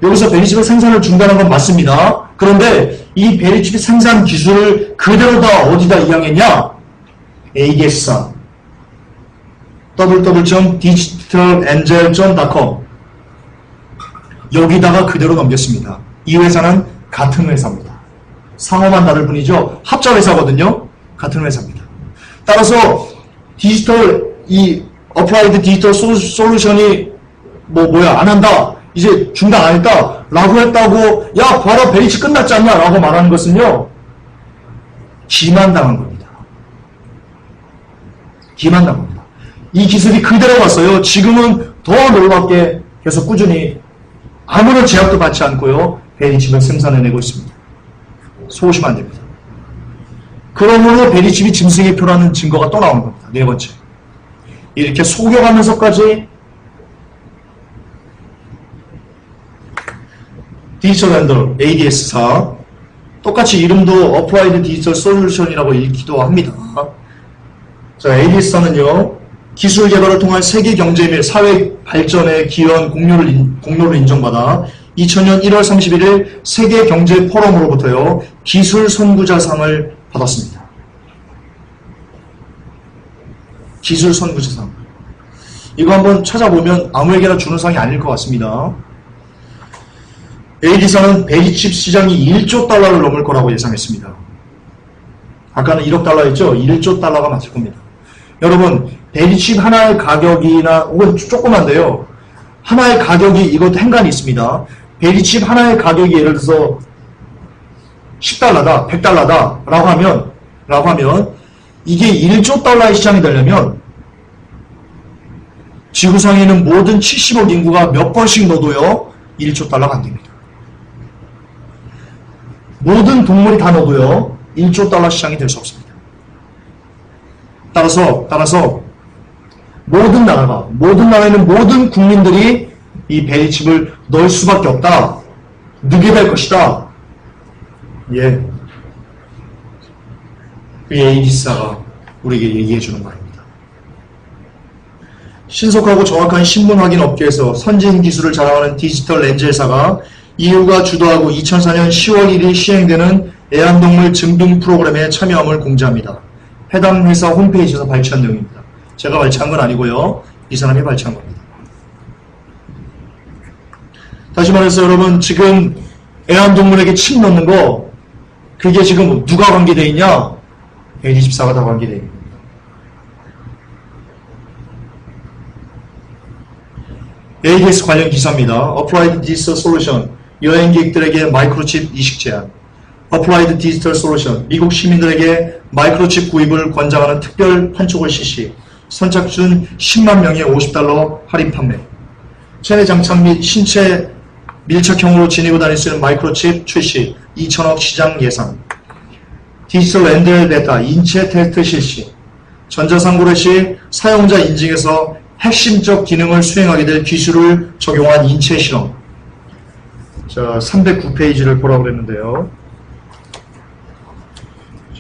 여기서 베리칩의 생산을 중단한 건 맞습니다. 그런데 이 베리칩 생산 기술을 그대로 다 어디다 이양했냐? ADS사 www.digitalangel.com 여기다가 그대로 넘겼습니다. 이 회사는 같은 회사입니다. 상호만 다를 뿐이죠. 합자 회사거든요. 같은 회사입니다. 따라서 어플라이드 디지털 솔루션이 안 한다, 이제 중단 안 했다 라고 했다고, 야, 봐라, 베리칩 끝났지 않냐 라고 말하는 것은요, 기만당한 겁니다. 기만 나갑니다. 이 기술이 그대로 갔어요. 지금은 더 놀랍게 계속 꾸준히 아무런 제약도 받지 않고요. 베리칩을 생산해내고 있습니다. 속으시면 안 됩니다. 그러므로 베리칩이 짐승의 표라는 증거가 또 나오는 겁니다. 네 번째. 이렇게 속여가면서까지 디지털 렌더 ADS사 똑같이 이름도 어플라이드 디지털 솔루션이라고 읽기도 합니다. 자, ADS사는요 기술 개발을 통한 세계 경제 및 사회 발전에 기여한 공로를 인정받아 2000년 1월 31일 세계 경제 포럼으로부터요 기술 선구자상을 받았습니다. 기술 선구자상. 이거 한번 찾아보면 아무에게나 주는 상이 아닐 것 같습니다. AD사는 베리칩 시장이 1조 달러를 넘을 거라고 예상했습니다. 아까는 1억 달러였죠? 1조 달러가 맞을 겁니다. 여러분, 베리칩 하나의 가격이나 혹은 조그만데요. 하나의 가격이 이것도 행간이 있습니다. 베리칩 하나의 가격이 예를 들어서 10달러다, 100달러다 라고 하면 이게 1조 달러의 시장이 되려면 지구상에 있는 모든 70억 인구가 몇 번씩 넣어도요 1조 달러가 안 됩니다. 모든 동물이 다 넣어도요 1조 달러 시장이 될 수 없습니다. 따라서 모든 나라에 있는 모든 국민들이 이 베리칩을 넣을 수밖에 없다. 넣게 될 것이다. 예. 그 AD사가 우리에게 얘기해 주는 말입니다. 신속하고 정확한 신분 확인 업계에서 선진 기술을 자랑하는 디지털 렌젤사가 EU가 주도하고 2004년 10월 1일 시행되는 애완동물 증빙 프로그램에 참여함을 공지합니다. 해당 회사 홈페이지에서 발췌한 내용입니다. 제가 발췌한 건 아니고요. 이 사람이 발췌한 겁니다. 다시 말해서 여러분 지금 애완동물에게 칩 넣는 거 그게 지금 누가 관계되어 있냐? AD14가 다 관계되어 있습니다. ADS 관련 기사입니다. Applied Digital Solution 여행객들에게 마이크로칩 이식 제한. Applied Digital Solution 미국 시민들에게 마이크로칩 구입을 권장하는 특별 판촉을 실시. 선착순 10만 명에 $50 할인 판매. 체내 장착 및 신체 밀착형으로 지니고 다닐 수 있는 마이크로칩 출시. 2천억 시장 예상. 디지털 렌델 베타 인체 테스트 실시. 전자상고래 시 사용자 인증에서 핵심적 기능을 수행하게 될 기술을 적용한 인체 실험. 자, 309페이지를 보라고 그랬는데요.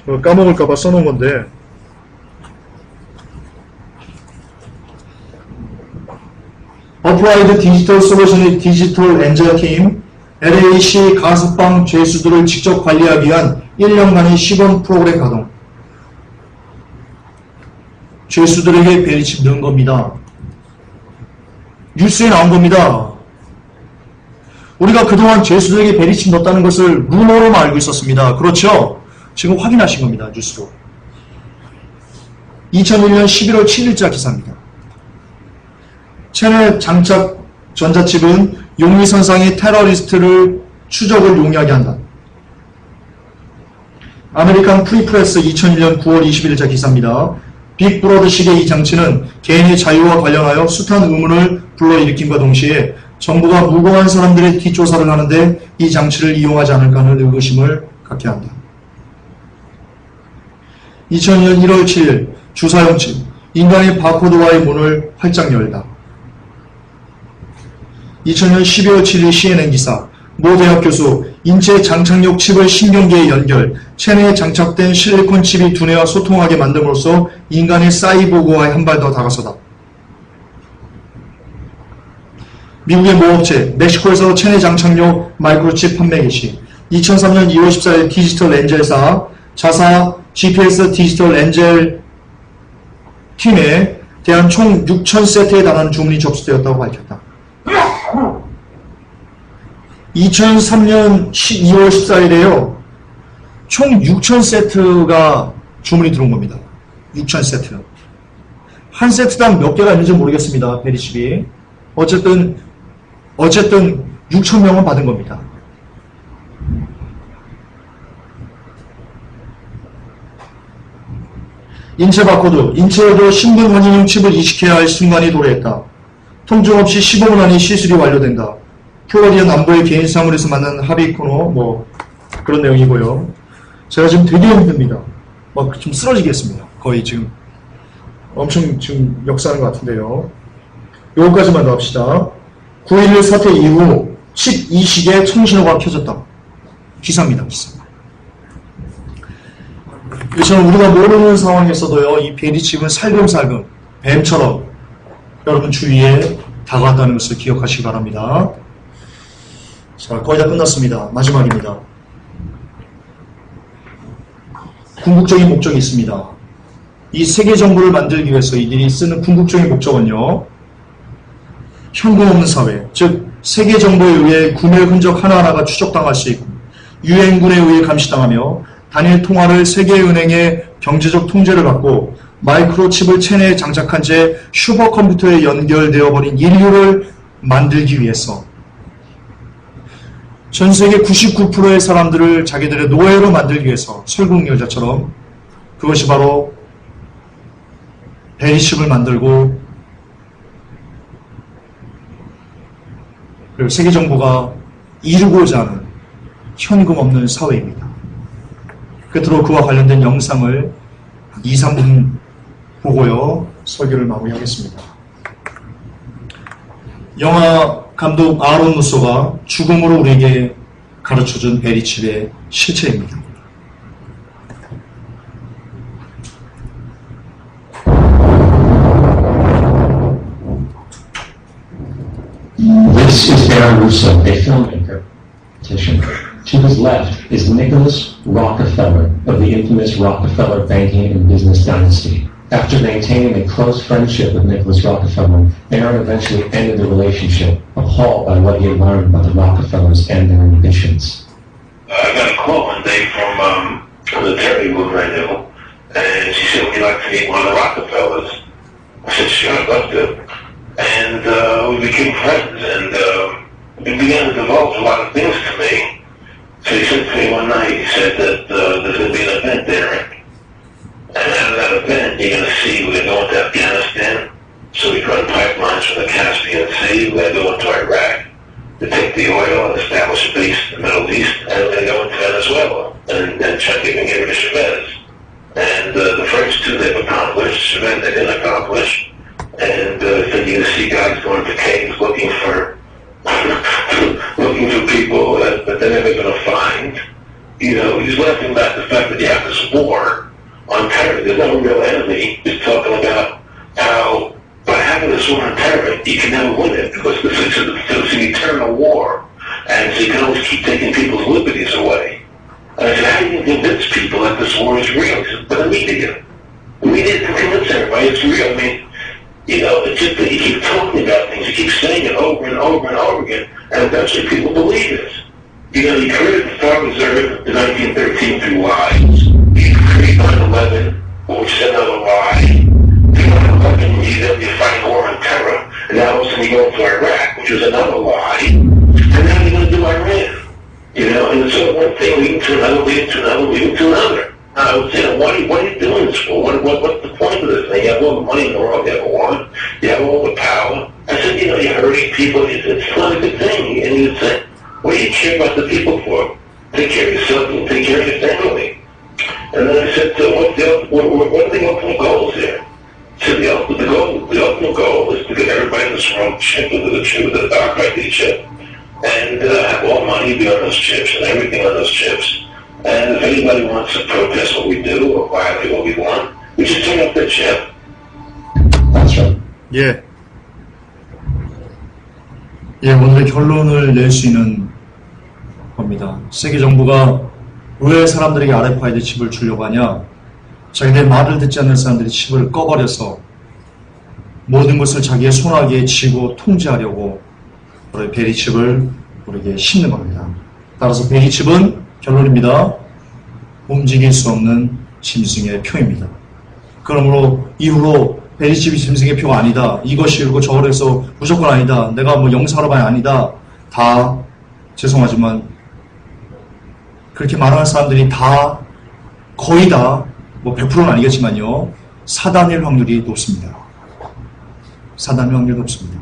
저 까먹을까봐 써놓은 건데. 어플라이드 디지털 솔루션의 디지털 엔젤 팀, LAC 가스방 죄수들을 직접 관리하기 위한 1년간의 시범 프로그램 가동. 죄수들에게 베리칩 넣은 겁니다. 뉴스에 나온 겁니다. 우리가 그동안 죄수들에게 베리칩 넣었다는 것을 루머로만 알고 있었습니다. 그렇죠? 지금 확인하신 겁니다. 뉴스로. 2001년 11월 7일자 기사입니다. 체내 장착 전자칩은 용의선상의 테러리스트를 추적을 용이하게 한다. 아메리칸 프리프레스 2001년 9월 20일자 기사입니다. 빅브러드식의 이 장치는 개인의 자유와 관련하여 숱한 의문을 불러일으킴과 동시에 정부가 무고한 사람들의 뒷조사를 하는데 이 장치를 이용하지 않을까 하는 의구심을 갖게 한다. 2002년 1월 7일 주사용 칩 인간의 바코드와의 문을 활짝 열다. 2000년 12월 7일 CNN 기사 모 대학 교수 인체 장착용 칩을 신경계에 연결 체내에 장착된 실리콘 칩이 두뇌와 소통하게 만듦으로써 인간의 사이보그와의 한 발 더 다가서다. 미국의 모 업체 멕시코에서 체내 장착용 마이크로칩 판매 개시. 2003년 2월 14일 디지털 엔젤사 자사 GPS 디지털 엔젤 팀에 대한 총 6,000세트에 달하는 주문이 접수되었다고 밝혔다. 2003년 2월 14일에요. 총 6,000세트가 주문이 들어온 겁니다. 6,000세트. 한 세트당 몇 개가 있는지 모르겠습니다. 베리칩이. 어쨌든 6,000명은 받은 겁니다. 인체 바코드, 인체에도 신분 확인용 칩을 이식해야 할 순간이 도래했다. 통증 없이 15분 안에 시술이 완료된다. 플로리안 남부의 개인 사무실에서 만난 합의 코너, 뭐 그런 내용이고요. 제가 지금 되게 힘듭니다. 막 좀 쓰러지겠습니다. 거의 지금 엄청 지금 역사하는 것 같은데요. 요거까지만 더 합시다. 9.11 사태 이후 12시에 청신호가 켜졌다. 기사입니다, 기사. 저는 우리가 모르는 상황에서도요, 이 베리칩은 살금살금 뱀처럼 여러분 주위에 다가왔다는 것을 기억하시기 바랍니다. 자, 거의 다 끝났습니다. 마지막입니다. 궁극적인 목적이 있습니다. 이 세계 정부를 만들기 위해서 이들이 쓰는 궁극적인 목적은요, 현금 없는 사회, 즉 세계 정부에 의해 구매 흔적 하나하나가 추적당할 수 있고 유엔군에 의해 감시당하며 단일 통화를 세계은행의 경제적 통제를 받고 마이크로칩을 체내에 장착한 채 슈퍼컴퓨터에 연결되어 버린 인류를 만들기 위해서 전 세계 99%의 사람들을 자기들의 노예로 만들기 위해서 설국열자처럼 그것이 바로 베리칩을 만들고 그리고 세계 정부가 이루고자 하는 현금 없는 사회입니다. 끝으로 그와 관련된 영상을 2, 3분 보고요. 설교를 마무리하겠습니다. 영화 감독 아론 루소가 죽음으로 우리에게 가르쳐준 베리칩의 실체입니다. This is Aaron Russo, a filmmaker. To his left is Nicholas Rockefeller of the infamous Rockefeller banking and business dynasty. After maintaining a close friendship with Nicholas Rockefeller, Aaron eventually ended the relationship, appalled by what he had learned about the Rockefellers and their ambitions. I got a call one day from the attorney who I knew, and she said, would you like to meet one of the Rockefellers? I said, sure, I'd love to. And we became friends, and he began to divulge a lot of things to me. So he said to me one night, he said that there's going to be an event there. And out of that event, you're going to see we're going to Afghanistan. So we run pipelines from the Caspian Sea. We're going to go into Iraq to take the oil and establish a base in the Middle East. And we're going to go into Venezuela and try to get rid of Chavez. And the first two they've accomplished, Chavez they didn't accomplish. And so you're going to see guys going to caves looking for people that they're never going to find. You know, he's laughing about the fact that you have this war on terror. There's no real enemy. He's talking about how by having this war on terror, you can never win it because it's an eternal war. And so you can always keep taking people's liberties away. And I said, how do you convince people that this war is real? He said, but the media. The media can convince everybody it's real. I mean, you know, it's just that you keep talking about things, you keep saying it over and over and over again, and eventually people believe it. You know, you created the Federal Reserve in 1913 through lies. You created 9/11, which is another lie. Through 9/11, you're fighting a war on terror, and now all of a sudden you go into Iraq, which was another lie, and now you're going to do Iran. You know, and so one thing leading to another, leading to another, leading to another. I would say, what are you doing this for? What's the point of this thing? You have all the money in the world you ever want. You have all the power. I said, you know, you're hurting people. It's not a good thing. And he would say, what do you care about the people for? Take care of yourself and take care of your family. And then I said, so what are the ultimate goals here? He said, the ultimate goal is to get everybody in this world chip with the dark ID chip. And have all money be on those chips and everything on those chips. And if anybody wants to protest what we do or violate what we want, we just turn up their chip. That's right. 예. 예, 오늘의 결론을 낼 수 있는 겁니다. 세계 정부가 왜 사람들에게 RFID 칩을 주려고 하냐? 자기들 말을 듣지 않는 사람들이 칩을 꺼버려서 모든 것을 자기의 손아귀에 쥐고 통제하려고 우리 베리칩을 우리에게 심는 겁니다. 따라서 베리칩은 결론입니다. 움직일 수 없는 짐승의 표입니다. 그러므로 이후로 베리칩이 짐승의 표가 아니다. 이것이 이러고 저걸 해서 무조건 아니다. 내가 뭐 영사로 봐야 아니다. 다 죄송하지만 그렇게 말하는 사람들이 다 거의 다 뭐 100%는 아니겠지만요. 사단일 확률이 높습니다. 사단일 확률이 높습니다.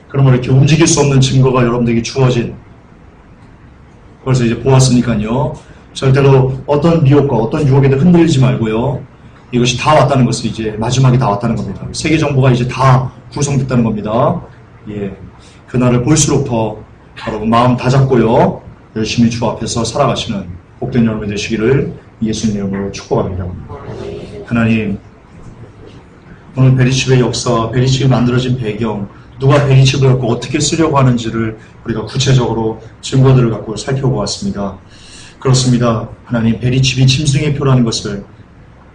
그러면 이렇게 움직일 수 없는 증거가 여러분들에게 주어진, 그래서 이제 보았으니까요. 절대로 어떤 미혹과 어떤 유혹에도 흔들리지 말고요. 이것이 다 왔다는 것을 이제 마지막에 다 왔다는 겁니다. 세계 정보가 이제 다 구성됐다는 겁니다. 예. 그날을 볼수록 더 여러분 마음 다잡고요. 열심히 주 앞에서 살아가시는 복된 여러분 되시기를 예수님 이름으로 축복합니다. 하나님, 오늘 베리칩의 역사, 베리칩이 만들어진 배경, 누가 베리칩을 갖고 어떻게 쓰려고 하는지를 우리가 구체적으로 증거들을 갖고 살펴보았습니다. 그렇습니다. 하나님, 베리칩이 짐승의 표라는 것을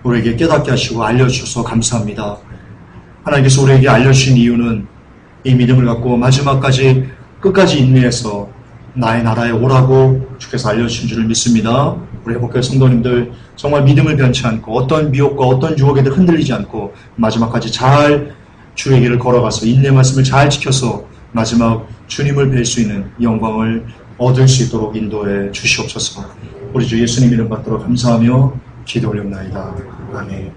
우리에게 깨닫게 하시고 알려주셔서 감사합니다. 하나님께서 우리에게 알려주신 이유는 이 믿음을 갖고 마지막까지 끝까지 인내해서 나의 나라에 오라고 주께서 알려주신 줄을 믿습니다. 우리 회복교회 성도님들 정말 믿음을 변치 않고 어떤 미혹과 어떤 유혹에도 흔들리지 않고 마지막까지 잘 주의 길을 걸어가서 인내 말씀을 잘 지켜서 마지막 주님을 뵐 수 있는 영광을 얻을 수 있도록 인도해 주시옵소서. 우리 주 예수님 이름 받도록 감사하며 기도 올리옵나이다. 아멘.